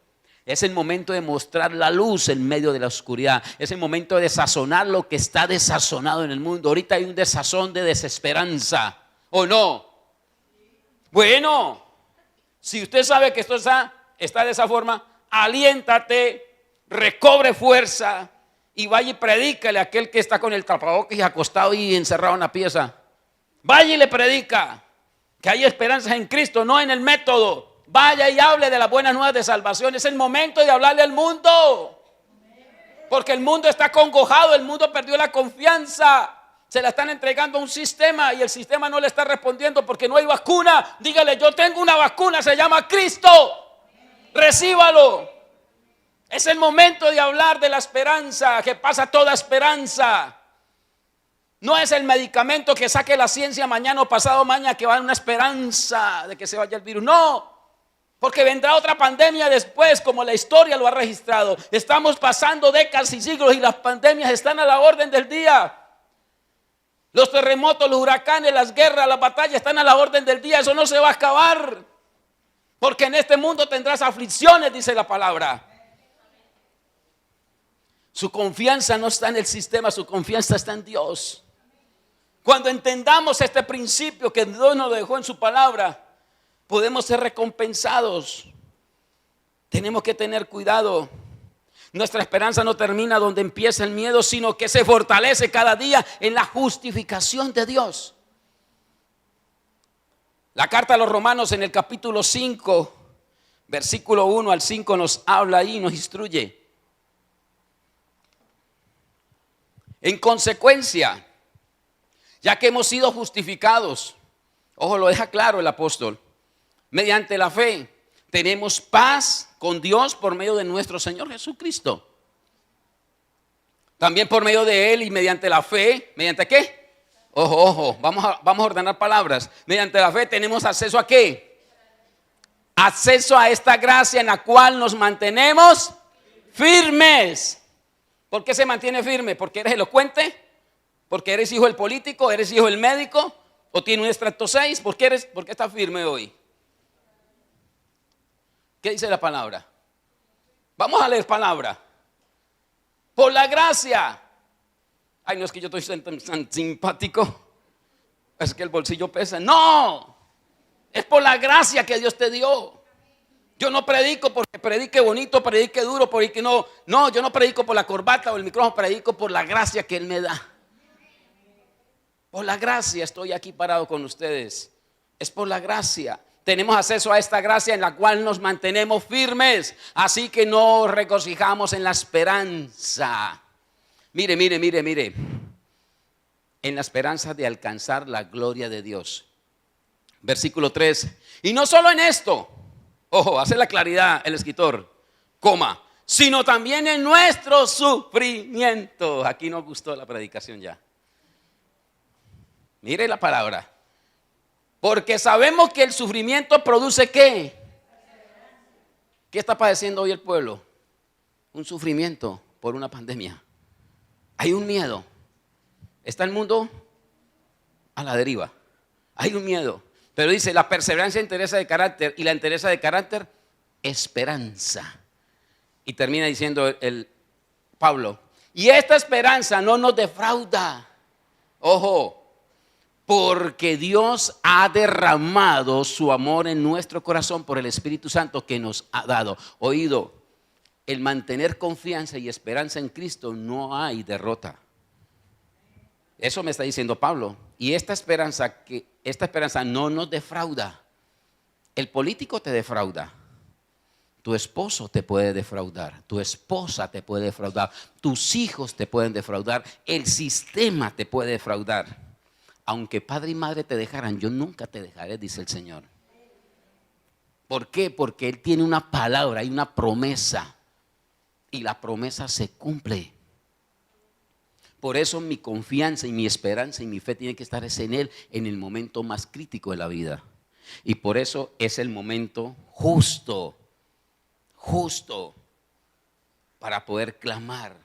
Es el momento de mostrar la luz en medio de la oscuridad. Es el momento de sazonar lo que está desazonado en el mundo. Ahorita hay un desazón de desesperanza, ¿o no? Bueno, si usted sabe que esto está de esa forma, aliéntate, recobre fuerza y vaya y predícale a aquel que está con el tapabocas y acostado y encerrado en la pieza. Vaya y le predica que hay esperanzas en Cristo, no en el método. Vaya y hable de las buenas nuevas de salvación. Es el momento de hablarle al mundo. Porque el mundo está acongojado, el mundo perdió la confianza. Se la están entregando a un sistema y el sistema no le está respondiendo porque no hay vacuna. Dígale, yo tengo una vacuna, se llama Cristo. Recíbalo. Es el momento de hablar de la esperanza, que pasa toda esperanza. No es el medicamento que saque la ciencia mañana o pasado mañana que va a dar una esperanza de que se vaya el virus. No. Porque vendrá otra pandemia después, como la historia lo ha registrado. Estamos pasando décadas y siglos y las pandemias están a la orden del día. Los terremotos, los huracanes, las guerras, las batallas están a la orden del día. Eso no se va a acabar. Porque en este mundo tendrás aflicciones, dice la palabra. Su confianza no está en el sistema, su confianza está en Dios. Cuando entendamos este principio que Dios nos dejó en su palabra, podemos ser recompensados. Tenemos que tener cuidado. Nuestra esperanza no termina donde empieza el miedo, sino que se fortalece cada día en la justificación de Dios. La carta a los Romanos en el capítulo 5, versículo 1 al 5 nos habla y nos instruye. En consecuencia, ya que hemos sido justificados, ojo, lo deja claro el apóstol, mediante la fe tenemos paz con Dios por medio de nuestro Señor Jesucristo. También por medio de Él y mediante la fe, ¿mediante qué? Ojo, vamos a ordenar palabras. Mediante la fe tenemos acceso a ¿qué? Acceso a esta gracia en la cual nos mantenemos firmes. ¿Por qué se mantiene firme? ¿Porque eres elocuente? ¿Porque eres hijo del político? ¿Eres hijo del médico? ¿O tiene un extracto 6? ¿Por qué estás firme hoy? ¿Qué dice la palabra? Vamos a leer palabra. Por la gracia. Ay, no es que yo estoy tan simpático. Es que el bolsillo pesa. No, es por la gracia que Dios te dio. Yo no predico porque predique bonito, predique duro, predique no. No, yo no predico por la corbata o el micrófono, predico por la gracia que Él me da. Por la gracia estoy aquí parado con ustedes. Es por la gracia. Tenemos acceso a esta gracia en la cual nos mantenemos firmes. Así que nos regocijamos en la esperanza. Mire. En la esperanza de alcanzar la gloria de Dios. Versículo 3. Y no solo en esto. Ojo, hace la claridad el escritor. Coma. Sino también en nuestro sufrimiento. Aquí nos gustó la predicación ya. Mire la palabra. Porque sabemos que el sufrimiento produce ¿qué? ¿Qué está padeciendo hoy el pueblo? Un sufrimiento por una pandemia. Hay un miedo. Está el mundo a la deriva. Hay un miedo. Pero dice, la perseverancia entereza de carácter y la entereza de carácter, esperanza. Y termina diciendo el Pablo, y esta esperanza no nos defrauda. Ojo. Porque Dios ha derramado su amor en nuestro corazón por el Espíritu Santo que nos ha dado. Oído, el mantener confianza y esperanza en Cristo no hay derrota. Eso me está diciendo Pablo. Y esta esperanza no nos defrauda. El político te defrauda. Tu esposo te puede defraudar. Tu esposa te puede defraudar. Tus hijos te pueden defraudar. El sistema te puede defraudar. Aunque padre y madre te dejaran, yo nunca te dejaré, dice el Señor. ¿Por qué? Porque Él tiene una palabra y una promesa. Y la promesa se cumple. Por eso mi confianza y mi esperanza y mi fe tiene que estar en Él en el momento más crítico de la vida. Y por eso es el momento justo para poder clamar,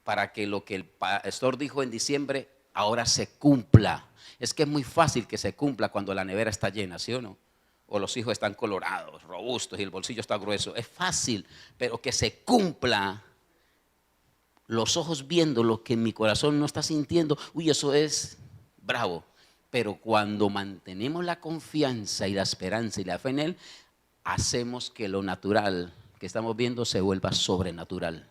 para que lo que el pastor dijo en diciembre ahora se cumpla. Es que es muy fácil que se cumpla cuando la nevera está llena, ¿sí o no? O los hijos están colorados, robustos y el bolsillo está grueso. Es fácil, pero que se cumpla, los ojos viendo lo que mi corazón no está sintiendo, uy, eso es bravo. Pero cuando mantenemos la confianza y la esperanza y la fe en Él, hacemos que lo natural que estamos viendo se vuelva sobrenatural.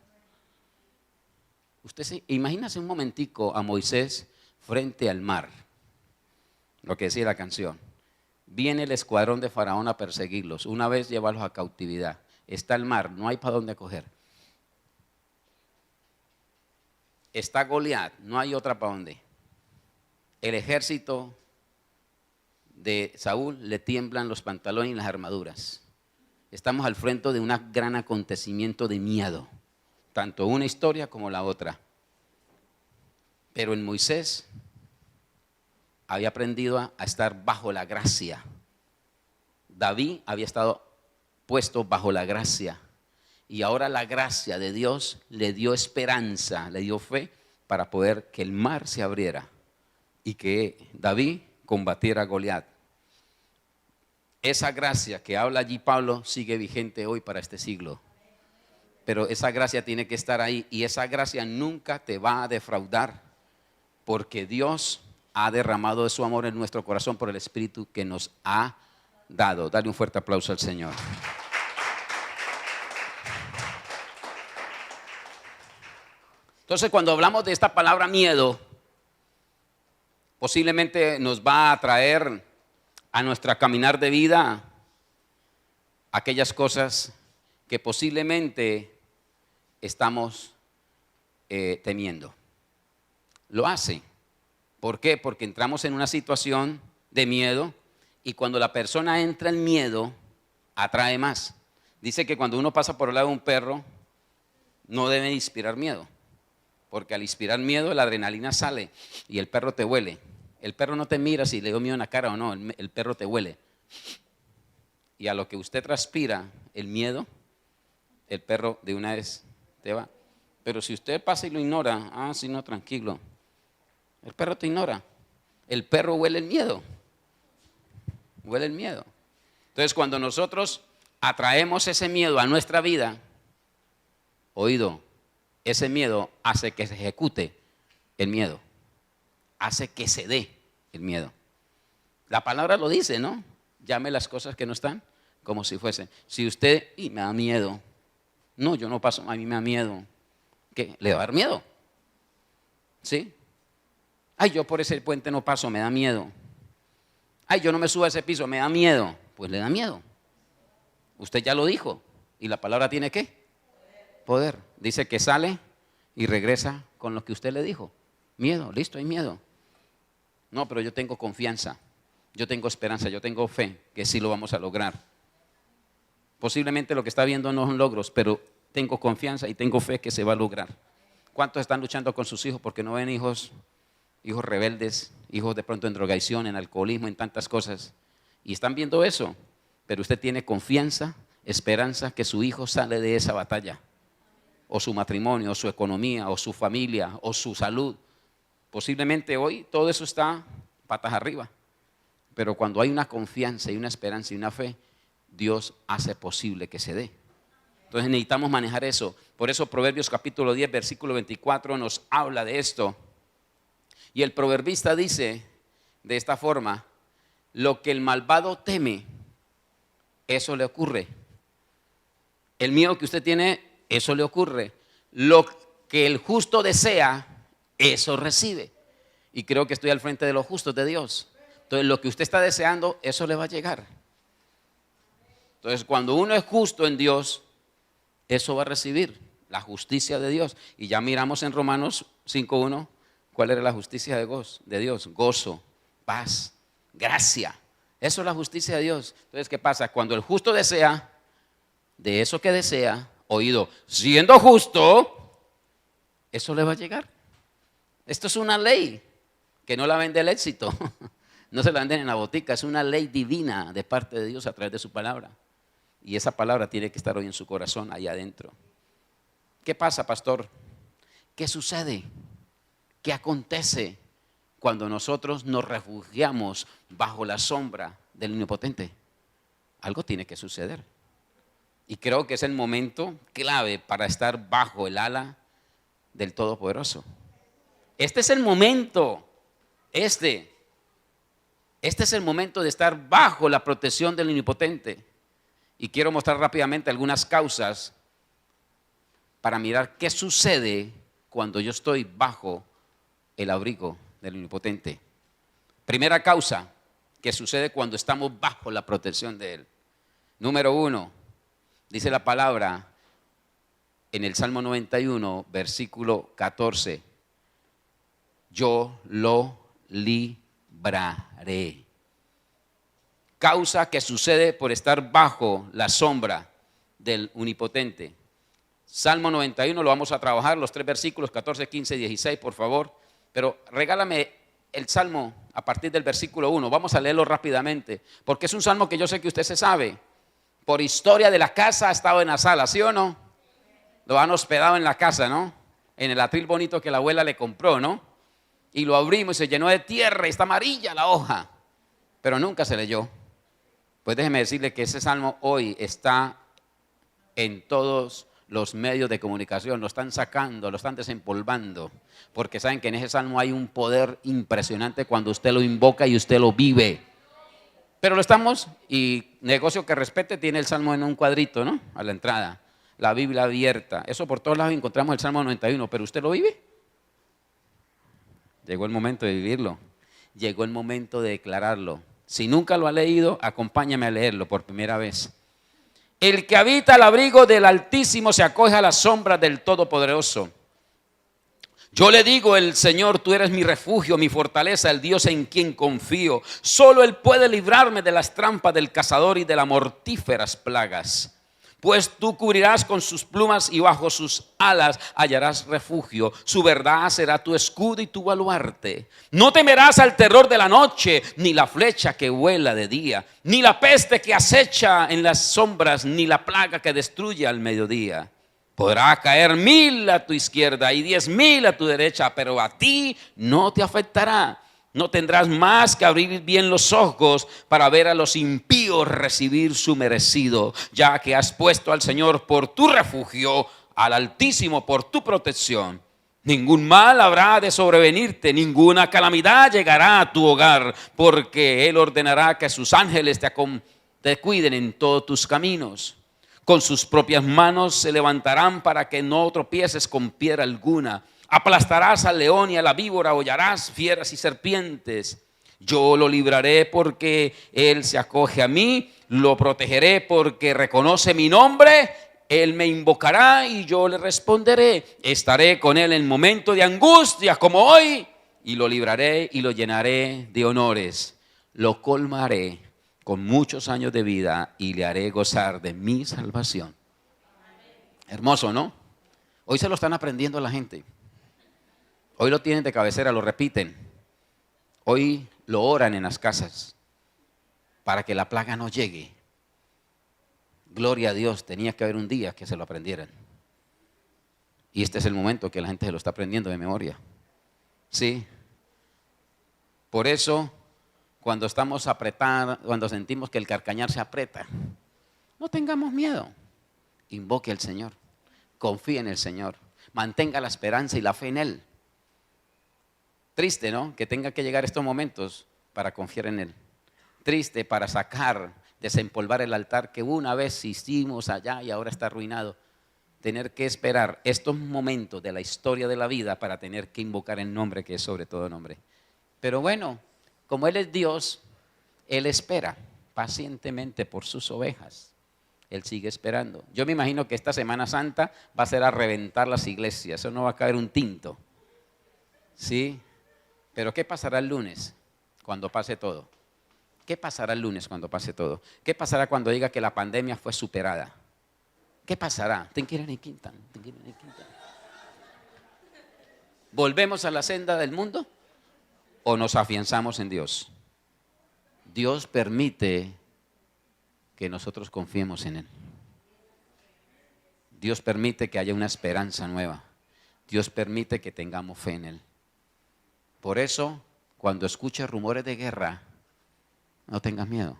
Usted imagínese un momentico a Moisés frente al mar, lo que decía la canción. Viene el escuadrón de Faraón a perseguirlos, una vez llevarlos a cautividad. Está el mar, no hay para dónde coger. Está Goliat, no hay otra para dónde. El ejército de Saúl le tiemblan los pantalones y las armaduras. Estamos al frente de un gran acontecimiento de miedo, tanto una historia como la otra. Pero en Moisés había aprendido a estar bajo la gracia. David había estado puesto bajo la gracia. Y ahora la gracia de Dios le dio esperanza, le dio fe para poder que el mar se abriera y que David combatiera a Goliat. Esa gracia que habla allí Pablo sigue vigente hoy para este siglo. Pero esa gracia tiene que estar ahí y esa gracia nunca te va a defraudar porque Dios ha derramado de su amor en nuestro corazón por el Espíritu que nos ha dado. Dale un fuerte aplauso al Señor. Entonces, cuando hablamos de esta palabra miedo, posiblemente nos va a traer a nuestra caminar de vida aquellas cosas que posiblemente estamos temiendo. Lo hace. ¿Por qué? Porque entramos en una situación de miedo y cuando la persona entra en miedo, atrae más. Dice que cuando uno pasa por el lado de un perro, no debe inspirar miedo, porque al inspirar miedo la adrenalina sale y el perro te huele. El perro no te mira si le dio miedo en la cara o no, el perro te huele. Y a lo que usted transpira, el miedo, el perro de una vez te va. Pero si usted pasa y lo ignora, sí, no, tranquilo. El perro te ignora. El perro huele el miedo. Huele el miedo. Entonces, cuando nosotros atraemos ese miedo a nuestra vida, oído, ese miedo hace que se ejecute el miedo. Hace que se dé el miedo. La palabra lo dice, ¿no? Llame las cosas que no están como si fuesen. Si usted, me da miedo. No, yo no paso, a mí me da miedo. ¿Qué? ¿Le va a dar miedo? ¿Sí? Ay, yo por ese puente no paso, me da miedo. Ay, yo no me subo a ese piso, me da miedo. Pues le da miedo. Usted ya lo dijo. ¿Y la palabra tiene qué? Poder. Dice que sale y regresa con lo que usted le dijo. Miedo, listo, hay miedo. No, pero yo tengo confianza, yo tengo esperanza, yo tengo fe que sí lo vamos a lograr. Posiblemente lo que está viendo no son logros, pero tengo confianza y tengo fe que se va a lograr. ¿Cuántos están luchando con sus hijos porque no ven hijos rebeldes, hijos de pronto en drogadicción, en alcoholismo, en tantas cosas? Y están viendo eso, pero usted tiene confianza, esperanza que su hijo sale de esa batalla. O su matrimonio, o su economía, o su familia, o su salud. Posiblemente hoy todo eso está patas arriba. Pero cuando hay una confianza y una esperanza y una fe, Dios hace posible que se dé. Entonces necesitamos manejar eso. Por eso Proverbios capítulo 10, versículo 24 nos habla de esto. Y el proverbista dice de esta forma: lo que el malvado teme, eso le ocurre. El miedo que usted tiene, eso le ocurre. Lo que el justo desea, eso recibe. Y creo que estoy al frente de los justos de Dios. Entonces lo que usted está deseando, eso le va a llegar. Entonces cuando uno es justo en Dios, eso va a recibir la justicia de Dios. Y ya miramos en Romanos 5:1 cuál era la justicia de Dios. Gozo, paz, gracia. Eso es la justicia de Dios. Entonces, ¿qué pasa? Cuando el justo desea, de eso que desea, oído, siendo justo, eso le va a llegar. Esto es una ley que no la vende el éxito. No se la venden en la botica. Es una ley divina de parte de Dios a través de su palabra. Y esa palabra tiene que estar hoy en su corazón, ahí adentro. ¿Qué pasa, pastor? ¿Qué sucede? ¿Qué acontece cuando nosotros nos refugiamos bajo la sombra del Omnipotente? Algo tiene que suceder. Y creo que es el momento clave para estar bajo el ala del Todopoderoso. Este es el momento. Este es el momento de estar bajo la protección del Omnipotente. Y quiero mostrar rápidamente algunas causas para mirar qué sucede cuando yo estoy bajo el abrigo del Omnipotente. Primera causa que sucede cuando estamos bajo la protección de Él. Número 1, dice la palabra en el Salmo 91, versículo 14. Yo lo libraré. Causa que sucede por estar bajo la sombra del Omnipotente. Salmo 91, lo vamos a trabajar, los 3 versículos, 14, 15, 16, por favor. Pero regálame el Salmo a partir del versículo 1. Vamos a leerlo rápidamente, porque es un Salmo que yo sé que usted se sabe. Por historia de la casa ha estado en la sala, ¿sí o no? Lo han hospedado en la casa, ¿no? En el atril bonito que la abuela le compró, ¿no? Y lo abrimos y se llenó de tierra y está amarilla la hoja, pero nunca se leyó. Pues déjeme decirle que ese salmo hoy está en todos los medios de comunicación, lo están sacando, lo están desempolvando, porque saben que en ese salmo hay un poder impresionante cuando usted lo invoca y usted lo vive. Pero lo estamos, y negocio que respete tiene el salmo en un cuadrito, ¿no? A la entrada. la Biblia abierta. Eso por todos lados encontramos el Salmo 91, pero ¿usted lo vive? Llegó el momento de vivirlo. Llegó el momento de declararlo. Si nunca lo ha leído, acompáñame a leerlo por primera vez. El que habita al abrigo del Altísimo se acoge a la sombra del Todopoderoso. Yo le digo, el Señor, tú eres mi refugio, mi fortaleza, el Dios en quien confío. Solo Él puede librarme de las trampas del cazador y de las mortíferas plagas. Pues tú cubrirás con sus plumas y bajo sus alas hallarás refugio. Su verdad será tu escudo y tu baluarte. No temerás al terror de la noche, ni la flecha que vuela de día, ni la peste que acecha en las sombras, ni la plaga que destruye al mediodía. Podrá caer 1000 a tu izquierda y 10,000 a tu derecha, pero a ti no te afectará. No tendrás más que abrir bien los ojos para ver a los impíos recibir su merecido, ya que has puesto al Señor por tu refugio, al Altísimo por tu protección. Ningún mal habrá de sobrevenirte, ninguna calamidad llegará a tu hogar, porque Él ordenará que sus ángeles te cuiden en todos tus caminos. Con sus propias manos se levantarán para que no tropieces con piedra alguna. Aplastarás al león y a la víbora, hollarás fieras y serpientes. Yo lo libraré porque Él se acoge a mí, lo protegeré porque reconoce mi nombre. Él me invocará y yo le responderé. Estaré con Él en momento de angustia como hoy y lo libraré y lo llenaré de honores. Lo colmaré con muchos años de vida y le haré gozar de mi salvación. Hermoso, ¿no? Hoy se lo están aprendiendo a la gente. Hoy lo tienen de cabecera, lo repiten. Hoy lo oran en las casas para que la plaga no llegue. Gloria a Dios, tenía que haber un día que se lo aprendieran. Y este es el momento que la gente se lo está aprendiendo de memoria. Sí. Por eso, cuando estamos apretados, cuando sentimos que el carcañar se aprieta, no tengamos miedo. Invoque al Señor. Confíe en el Señor. Mantenga la esperanza y la fe en Él. Triste, ¿no? Que tenga que llegar estos momentos para confiar en Él. Triste para sacar, desempolvar el altar que una vez hicimos allá y ahora está arruinado. Tener que esperar estos momentos de la historia de la vida para tener que invocar el nombre que es sobre todo nombre. Pero bueno, como Él es Dios, Él espera pacientemente por sus ovejas. Él sigue esperando. Yo me imagino que esta Semana Santa va a ser a reventar las iglesias. Eso no va a caer un tinto. ¿Sí? Pero ¿qué pasará el lunes cuando pase todo? ¿Qué pasará el lunes cuando pase todo? ¿Qué pasará cuando diga que la pandemia fue superada? ¿Qué pasará? ¿Volvemos a la senda del mundo o nos afianzamos en Dios? Dios permite que nosotros confiemos en Él. Dios permite que haya una esperanza nueva. Dios permite que tengamos fe en Él. Por eso, cuando escuche rumores de guerra, no tengas miedo.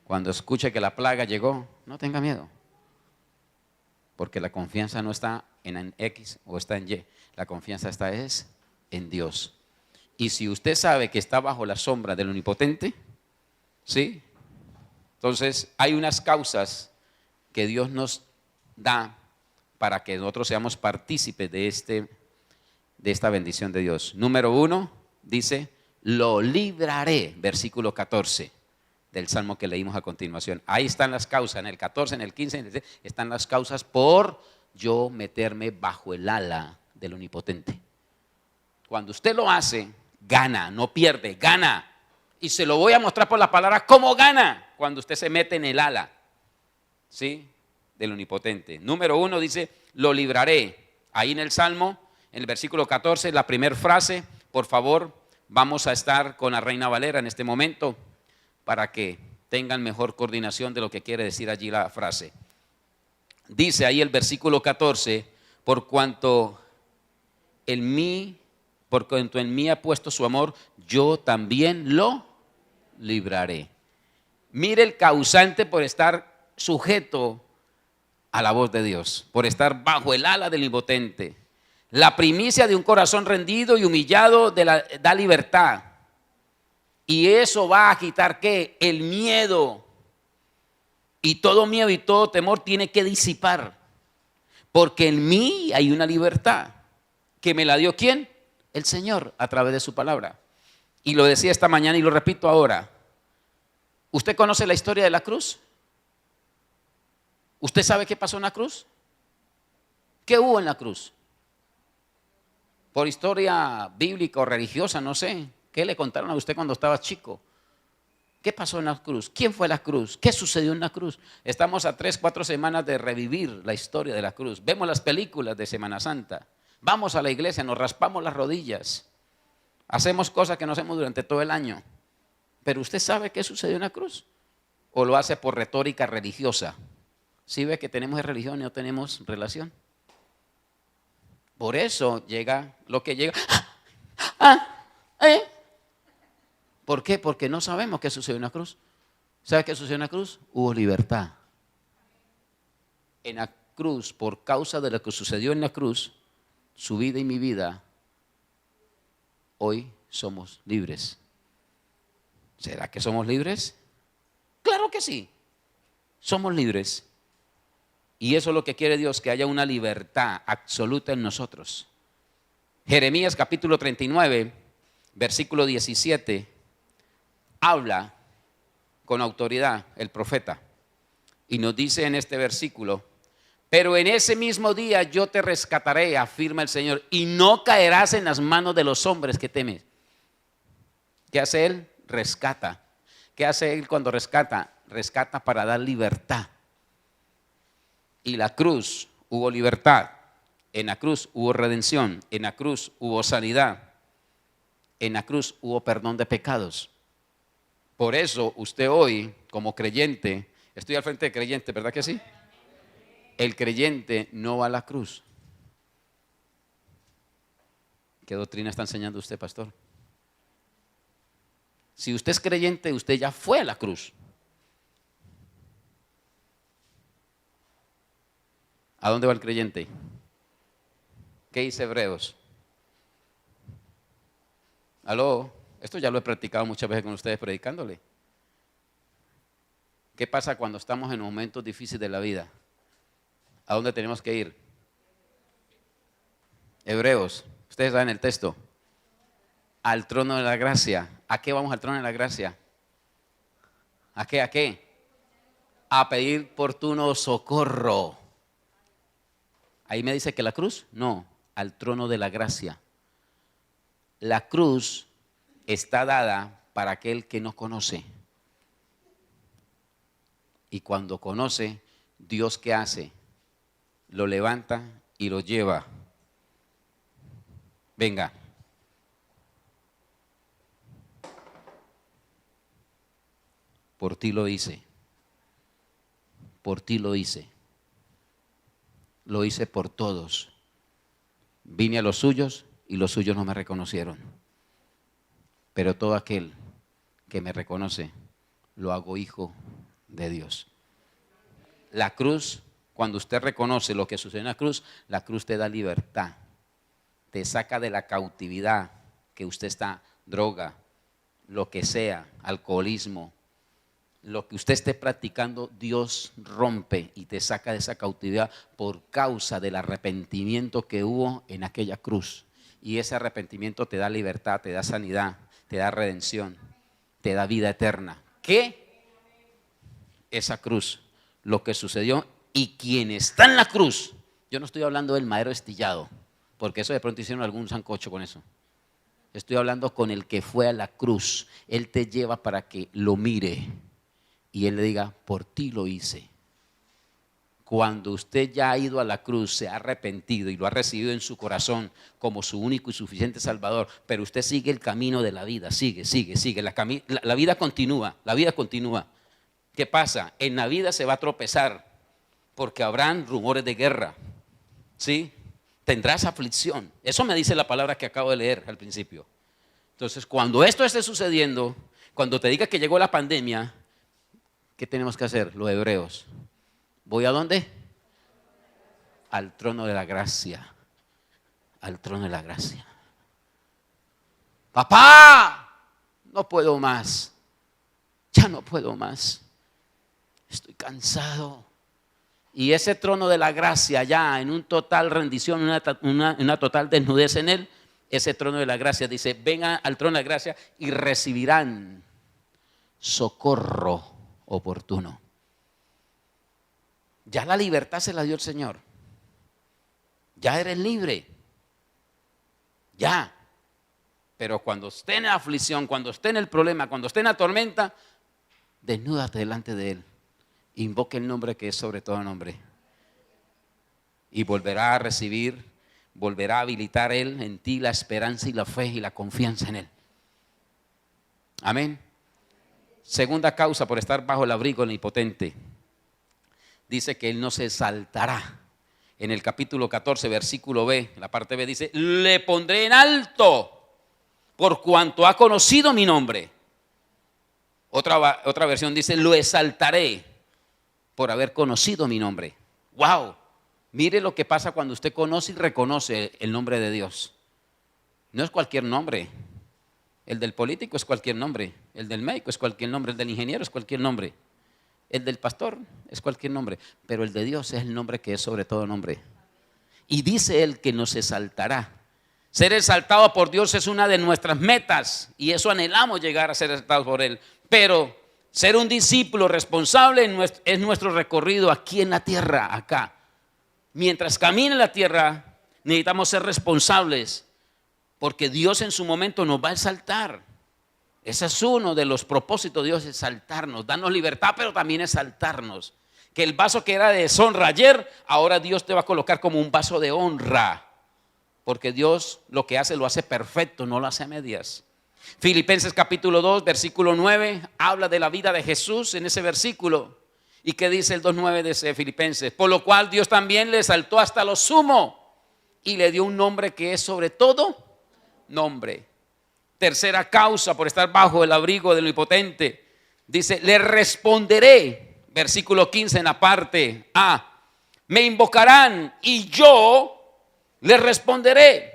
Cuando escuche que la plaga llegó, no tenga miedo. Porque la confianza no está en X o está en Y. La confianza está en Dios. Y si usted sabe que está bajo la sombra del Omnipotente, ¿sí? Entonces hay unas causas que Dios nos da para que nosotros seamos partícipes de esta bendición de Dios. Número 1, dice, lo libraré, versículo 14 del Salmo que leímos a continuación. Ahí están las causas, en el 14, en el 15, en el 16, están las causas por yo meterme bajo el ala del Omnipotente. Cuando usted lo hace, gana, no pierde, gana. Y se lo voy a mostrar por la palabra cómo gana cuando usted se mete en el ala, ¿sí?, del Omnipotente. Número 1 dice, lo libraré. Ahí en el Salmo, en el versículo 14, la primera frase, por favor, vamos a estar con la Reina Valera en este momento para que tengan mejor coordinación de lo que quiere decir allí la frase. Dice ahí el versículo 14, por cuanto en mí ha puesto su amor, yo también lo libraré. Mire el causante por estar sujeto a la voz de Dios, por estar bajo el ala del Omnipotente. La primicia de un corazón rendido y humillado da libertad. Y eso va a quitar ¿qué? El miedo. Y todo miedo y todo temor tiene que disipar. Porque en mí hay una libertad. ¿Que me la dio quién? El Señor, a través de su palabra. Y lo decía esta mañana y lo repito ahora. ¿Usted conoce la historia de la cruz? ¿Usted sabe qué pasó en la cruz? ¿Qué hubo en la cruz? Por historia bíblica o religiosa, no sé. ¿Qué le contaron a usted cuando estaba chico? ¿Qué pasó en la cruz? ¿Quién fue la cruz? ¿Qué sucedió en la cruz? Estamos a 3, 4 semanas de revivir la historia de la cruz. Vemos las películas de Semana Santa. Vamos a la iglesia, nos raspamos las rodillas. Hacemos cosas que no hacemos durante todo el año. Pero ¿usted sabe qué sucedió en la cruz? ¿O lo hace por retórica religiosa? ¿Sí ve que tenemos religión y no tenemos relación? Por eso llega lo que llega. ¿Por qué? Porque no sabemos qué sucedió en la cruz. ¿Sabe qué sucedió en la cruz? Hubo libertad. En la cruz, por causa de lo que sucedió en la cruz, su vida y mi vida, hoy somos libres. ¿Será que somos libres? Claro que sí. Somos libres. Y eso es lo que quiere Dios, que haya una libertad absoluta en nosotros. Jeremías capítulo 39, versículo 17, habla con autoridad el profeta. Y nos dice en este versículo: pero en ese mismo día yo te rescataré, afirma el Señor, y no caerás en las manos de los hombres que temes. ¿Qué hace Él? Rescata. ¿Qué hace Él cuando rescata? Rescata para dar libertad. Y la cruz hubo libertad, en la cruz hubo redención, en la cruz hubo sanidad, en la cruz hubo perdón de pecados. Por eso usted hoy, como creyente, estoy al frente de creyente, ¿verdad que sí? El creyente no va a la cruz. ¿Qué doctrina está enseñando usted, pastor? Si usted es creyente, usted ya fue a la cruz. ¿A dónde va el creyente? ¿Qué dice Hebreos? Aló, esto ya lo he practicado muchas veces con ustedes predicándole. ¿Qué pasa cuando estamos en momentos difíciles de la vida? ¿A dónde tenemos que ir? Hebreos, ustedes saben el texto. Al trono de la gracia. ¿A qué vamos al trono de la gracia? ¿A qué? ¿A qué? A pedir oportuno socorro. Ahí me dice que la cruz, no, al trono de la gracia. La cruz está dada para aquel que no conoce. Y cuando conoce, Dios, ¿qué hace? Lo levanta y lo lleva. Venga. Por ti lo hice. Por ti lo hice. Lo hice por todos. Vine a los suyos y los suyos no me reconocieron. Pero todo aquel que me reconoce, lo hago hijo de Dios. La cruz, cuando usted reconoce lo que sucede en la cruz te da libertad. Te saca de la cautividad que usted está, droga, lo que sea, alcoholismo. Lo que usted esté practicando, Dios rompe y te saca de esa cautividad por causa del arrepentimiento que hubo en aquella cruz. Y ese arrepentimiento te da libertad, te da sanidad, te da redención, te da vida eterna. ¿Qué? Esa cruz, lo que sucedió y quien está en la cruz. Yo no estoy hablando del madero estillado, porque eso de pronto hicieron algún sancocho con eso. Estoy hablando con el que fue a la cruz. Él te lleva para que lo mire y Él le diga, por ti lo hice. Cuando usted ya ha ido a la cruz, se ha arrepentido y lo ha recibido en su corazón como su único y suficiente Salvador, pero usted sigue el camino de la vida, sigue. La vida continúa, la vida continúa. ¿Qué pasa? En la vida se va a tropezar porque habrán rumores de guerra, ¿sí? Tendrás aflicción. Eso me dice la palabra que acabo de leer al principio. Entonces, cuando esto esté sucediendo, cuando te diga que llegó la pandemia, ¿qué tenemos que hacer? Los hebreos. ¿Voy a dónde? Al trono de la gracia. Al trono de la gracia. Papá, no puedo más. Ya no puedo más. estoy cansado. Y ese trono de la gracia ya en un total rendición, una total desnudez en él, ese trono de la gracia dice, vengan al trono de la gracia y recibirán socorro oportuno. Ya la libertad se la dio el Señor. Ya eres libre. Ya. Pero cuando esté en la aflicción, cuando esté en el problema, cuando esté en la tormenta, desnúdate delante de Él. Invoque el nombre que es sobre todo nombre. Y volverá a recibir, volverá a habilitar Él en ti la esperanza y la fe y la confianza en Él. Amén. Segunda causa por estar bajo el abrigo del Omnipotente. Dice que Él no se exaltará. En el capítulo 14, versículo B, la parte B dice, le pondré en alto por cuanto ha conocido mi nombre. Otra versión dice, lo exaltaré por haber conocido mi nombre. ¡Wow! Mire lo que pasa cuando usted conoce y reconoce el nombre de Dios. No es cualquier nombre. El del político es cualquier nombre. El del médico es cualquier nombre. El del ingeniero es cualquier nombre. El del pastor es cualquier nombre. Pero el de Dios es el nombre que es sobre todo nombre. Y dice Él que nos exaltará. Ser exaltado por Dios es una de nuestras metas. Y eso anhelamos llegar a ser exaltados por Él. Pero ser un discípulo responsable es nuestro recorrido aquí en la tierra, acá. Mientras camine en la tierra, necesitamos ser responsables, porque Dios en su momento nos va a exaltar. Ese es uno de los propósitos de Dios, exaltarnos, darnos libertad, pero también exaltarnos. Que el vaso que era de deshonra ayer, ahora Dios te va a colocar como un vaso de honra. Porque Dios lo que hace, lo hace perfecto, no lo hace a medias. Filipenses capítulo 2, versículo 9, habla de la vida de Jesús en ese versículo. ¿Y qué dice el 2.9 de ese Filipenses? Por lo cual Dios también le exaltó hasta lo sumo y le dio un nombre que es sobre todo nombre. Tercera causa por estar bajo el abrigo del Omnipotente. Dice, le responderé, versículo 15 en la parte A. Me invocarán y yo les responderé.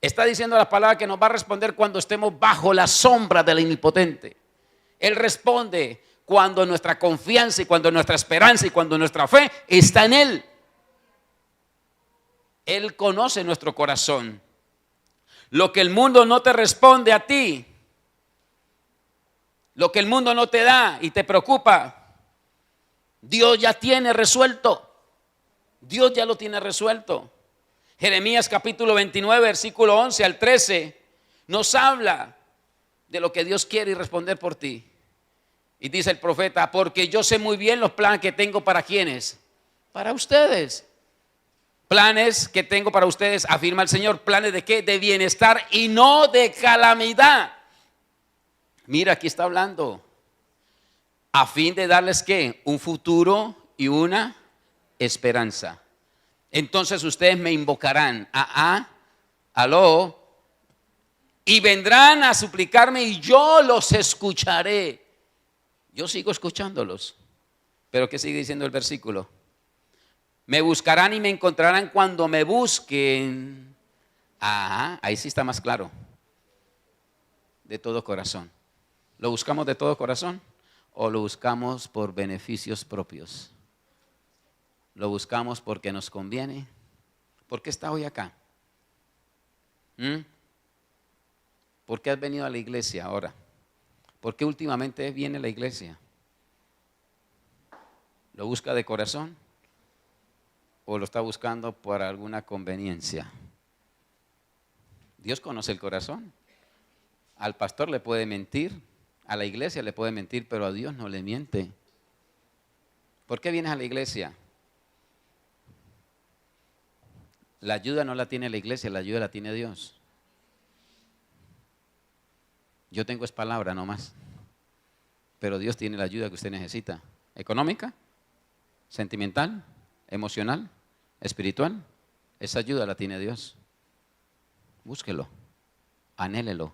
Está diciendo la palabra que nos va a responder cuando estemos bajo la sombra del Omnipotente. Él responde cuando nuestra confianza y cuando nuestra esperanza y cuando nuestra fe está en Él. Él conoce nuestro corazón. Lo que el mundo no te responde a ti, lo que el mundo no te da y te preocupa, Dios ya tiene resuelto. Dios ya lo tiene resuelto. Jeremías capítulo 29, versículo 11 al 13, nos habla de lo que Dios quiere y responder por ti. Y dice el profeta, porque yo sé muy bien los planes que tengo para ¿quiénes? Para ustedes. Planes que tengo para ustedes, afirma el Señor. ¿Planes de qué? De bienestar y no de calamidad. Mira, aquí está hablando. A fin de darles ¿qué? Un futuro y una esperanza. Entonces ustedes me invocarán. Aló. Y vendrán a suplicarme y yo los escucharé. Yo sigo escuchándolos. Pero ¿qué sigue diciendo el versículo? Me buscarán y me encontrarán cuando me busquen. Ahí sí está más claro. De todo corazón. ¿Lo buscamos de todo corazón o lo buscamos por beneficios propios? ¿Lo buscamos porque nos conviene? ¿Por qué está hoy acá? ¿Por qué has venido a la iglesia ahora? ¿Por qué últimamente viene a la iglesia? ¿Lo busca de corazón o lo está buscando por alguna conveniencia? Dios conoce el corazón. Al pastor le puede mentir, a la iglesia le puede mentir, pero a Dios no le miente. ¿Por qué vienes a la iglesia? La ayuda no la tiene la iglesia, la ayuda la tiene Dios. Yo tengo es palabra nomás, pero Dios tiene la ayuda que usted necesita. ¿Económica? ¿Sentimental? ¿Emocional? ¿Espiritual? Esa ayuda la tiene Dios. Búsquelo, anhélelo,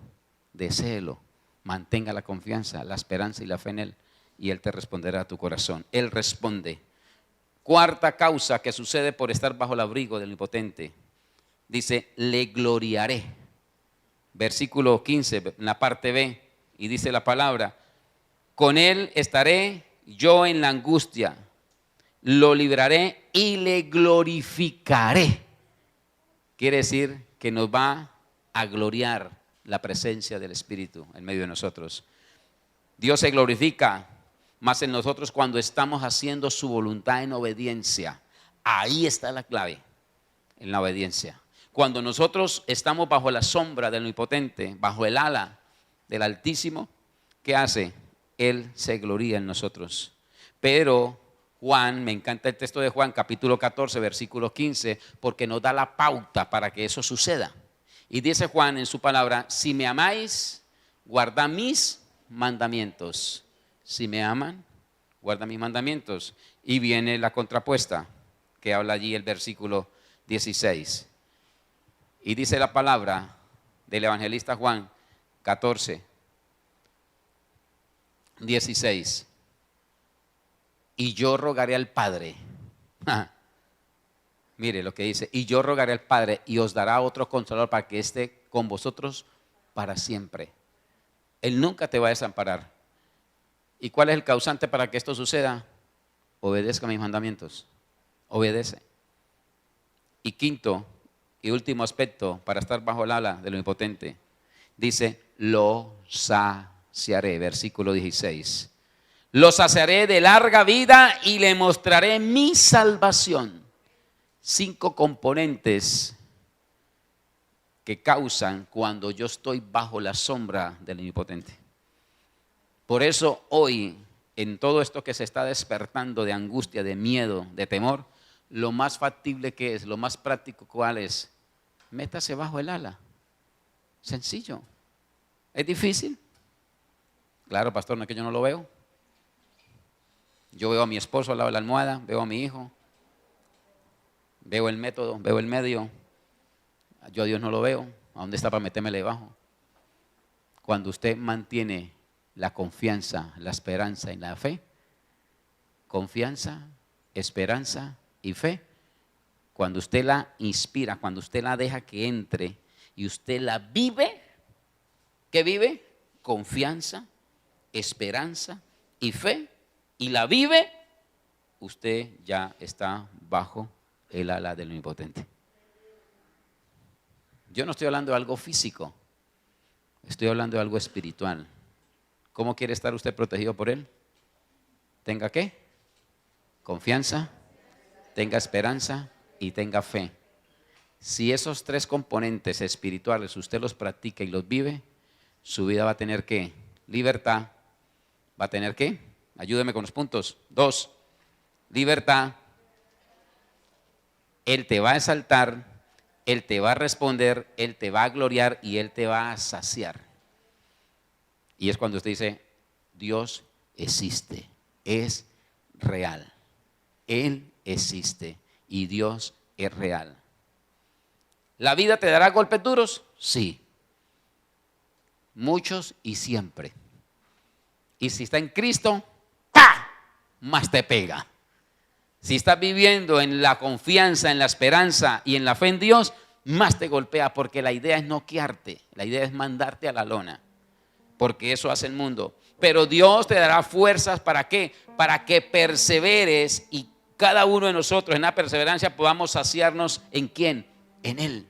deséelo, mantenga la confianza, la esperanza y la fe en Él y Él te responderá a tu corazón. Él responde. Cuarta causa que sucede por estar bajo el abrigo del Omnipotente. Dice, le gloriaré. Versículo 15, en la parte B, y dice la palabra, con Él estaré yo en la angustia lo libraré y le glorificaré. Quiere decir que nos va a gloriar la presencia del Espíritu en medio de nosotros. Dios se glorifica más en nosotros cuando estamos haciendo su voluntad en obediencia. Ahí está la clave, en la obediencia. Cuando nosotros estamos bajo la sombra del Omnipotente, bajo el ala del Altísimo, ¿qué hace? Él se gloria en nosotros. Pero Juan, me encanta el texto de Juan, capítulo 14, versículo 15, porque nos da la pauta para que eso suceda. Y dice Juan en su palabra: si me amáis, guardad mis mandamientos. Si me aman, guarda mis mandamientos. Y viene la contrapuesta que habla allí el versículo 16. Y dice la palabra del evangelista Juan 14, 16. Y yo rogaré al Padre. Mire lo que dice: y yo rogaré al Padre y os dará otro consolador para que esté con vosotros para siempre. Él nunca te va a desamparar. ¿Y cuál es el causante para que esto suceda? Obedezca mis mandamientos. Obedece. Y quinto y último aspecto para estar bajo el ala del Omnipotente, dice: lo saciaré. Versículo 16. Lo saciaré de larga vida y le mostraré mi salvación. 5 componentes que causan cuando yo estoy bajo la sombra del Omnipotente. Por eso hoy, en todo esto que se está despertando de angustia, de miedo, de temor, lo más factible que es, lo más práctico cuál es: métase bajo el ala. Sencillo. ¿Es difícil? Claro, pastor, no es que yo no lo veo. Yo veo a mi esposo al lado de la almohada, veo a mi hijo, veo el método, veo el medio. Yo a Dios no lo veo. ¿A dónde está para metérmele debajo? Cuando usted mantiene la confianza, la esperanza y la fe, confianza, esperanza y fe, cuando usted la inspira, cuando usted la deja que entre y usted la vive, ¿qué vive? Confianza, esperanza y fe, y la vive, usted ya está bajo el ala del Omnipotente. Yo no estoy hablando de algo físico, estoy hablando de algo espiritual. ¿Cómo quiere estar usted protegido por Él? ¿Tenga qué? Confianza, tenga esperanza y tenga fe. Si esos 3 componentes espirituales usted los practica y los vive, su vida va a tener ¿qué? Libertad. ¿Va a tener qué? Ayúdeme con los puntos. 2, libertad. Él te va a exaltar, Él te va a responder, Él te va a gloriar y Él te va a saciar. Y es cuando usted dice: Dios existe, es real. Él existe y Dios es real. ¿La vida te dará golpes duros? Sí. Muchos y siempre. Y si está en Cristo, ¡pah!, más te pega. Si estás viviendo en la confianza, en la esperanza y en la fe en Dios, más te golpea, porque la idea es noquearte, la idea es mandarte a la lona, porque eso hace el mundo. Pero Dios te dará fuerzas, ¿para qué? Para que perseveres y cada uno de nosotros en la perseverancia podamos saciarnos ¿en quién? En Él.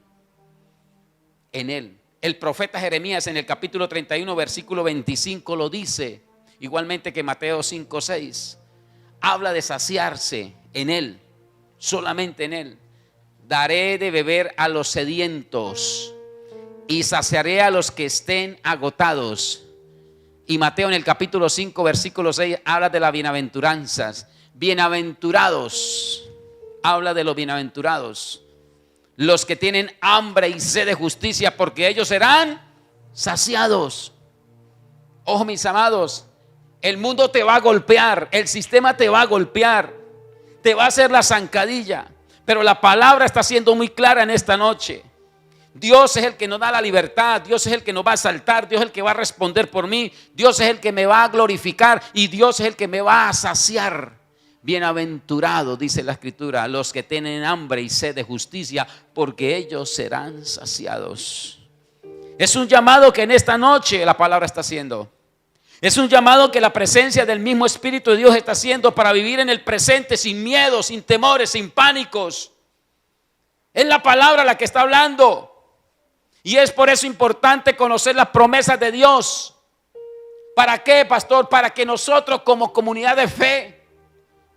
En Él. El profeta Jeremías en el capítulo 31, versículo 25 lo dice, igualmente que Mateo 5, 6. Habla de saciarse en Él, solamente en Él. Daré de beber a los sedientos y saciaré a los que estén agotados. Y Mateo en el capítulo 5, versículo 6 habla de las bienaventuranzas. Bienaventurados, habla de los bienaventurados, los que tienen hambre y sed de justicia, porque ellos serán saciados. Ojo, mis amados, el mundo te va a golpear, el sistema te va a golpear, te va a hacer la zancadilla, pero la palabra está siendo muy clara en esta noche. Dios es el que nos da la libertad, Dios es el que nos va a exaltar, Dios es el que va a responder por mí, Dios es el que me va a glorificar y Dios es el que me va a saciar. Bienaventurados, dice la Escritura, los que tienen hambre y sed de justicia, porque ellos serán saciados. Es un llamado que en esta noche la palabra está haciendo. Es un llamado que la presencia del mismo Espíritu de Dios está haciendo para vivir en el presente sin miedo, sin temores, sin pánicos. Es la palabra la que está hablando. Y es por eso importante conocer las promesas de Dios. ¿Para qué, pastor? Para que nosotros como comunidad de fe,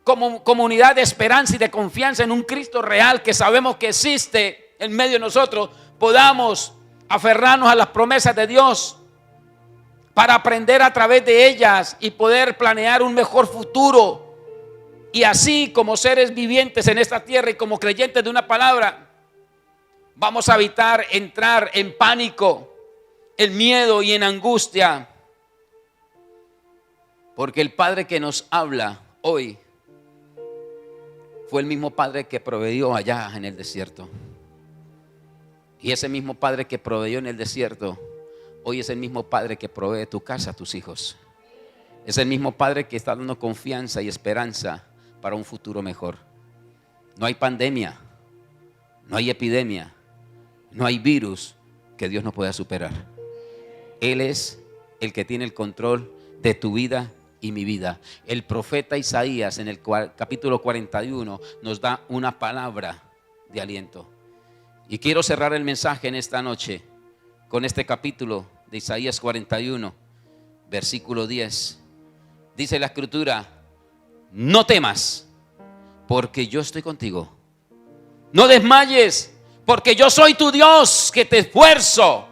como comunidad de esperanza y de confianza en un Cristo real que sabemos que existe en medio de nosotros, podamos aferrarnos a las promesas de Dios para aprender a través de ellas y poder planear un mejor futuro. Y así, como seres vivientes en esta tierra y como creyentes de una palabra, vamos a evitar entrar en pánico, en miedo y en angustia. Porque el Padre que nos habla hoy fue el mismo Padre que proveyó allá en el desierto. Y ese mismo Padre que proveyó en el desierto, hoy es el mismo Padre que provee tu casa, tus hijos. Es el mismo Padre que está dando confianza y esperanza para un futuro mejor. No hay pandemia, no hay epidemia, no hay virus que Dios no pueda superar. Él es el que tiene el control de tu vida y mi vida. El profeta Isaías en el capítulo 41 nos da una palabra de aliento. Y quiero cerrar el mensaje en esta noche con este capítulo de Isaías 41, versículo 10. Dice la Escritura: no temas, porque yo estoy contigo. No desmayes, porque yo soy tu Dios, que te esfuerzo.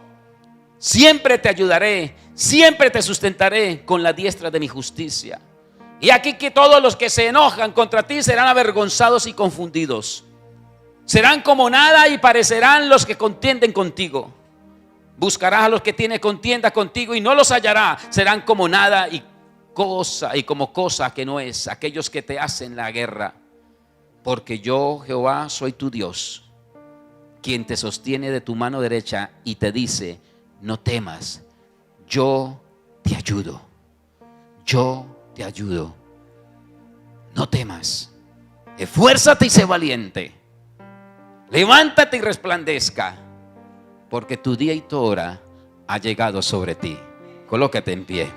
Siempre te ayudaré, siempre te sustentaré con la diestra de mi justicia. Y aquí que todos los que se enojan contra ti serán avergonzados y confundidos. Serán como nada y parecerán los que contienden contigo. Buscarás a los que tienen contienda contigo y no los hallarás. Serán como nada y como cosa que no es, aquellos que te hacen la guerra. Porque yo, Jehová, soy tu Dios, quien te sostiene de tu mano derecha y te dice: no temas, yo te ayudo. Yo te ayudo. No temas. Esfuérzate y sé valiente. Levántate y resplandezca, porque tu día y tu hora ha llegado sobre ti. Colócate en pie.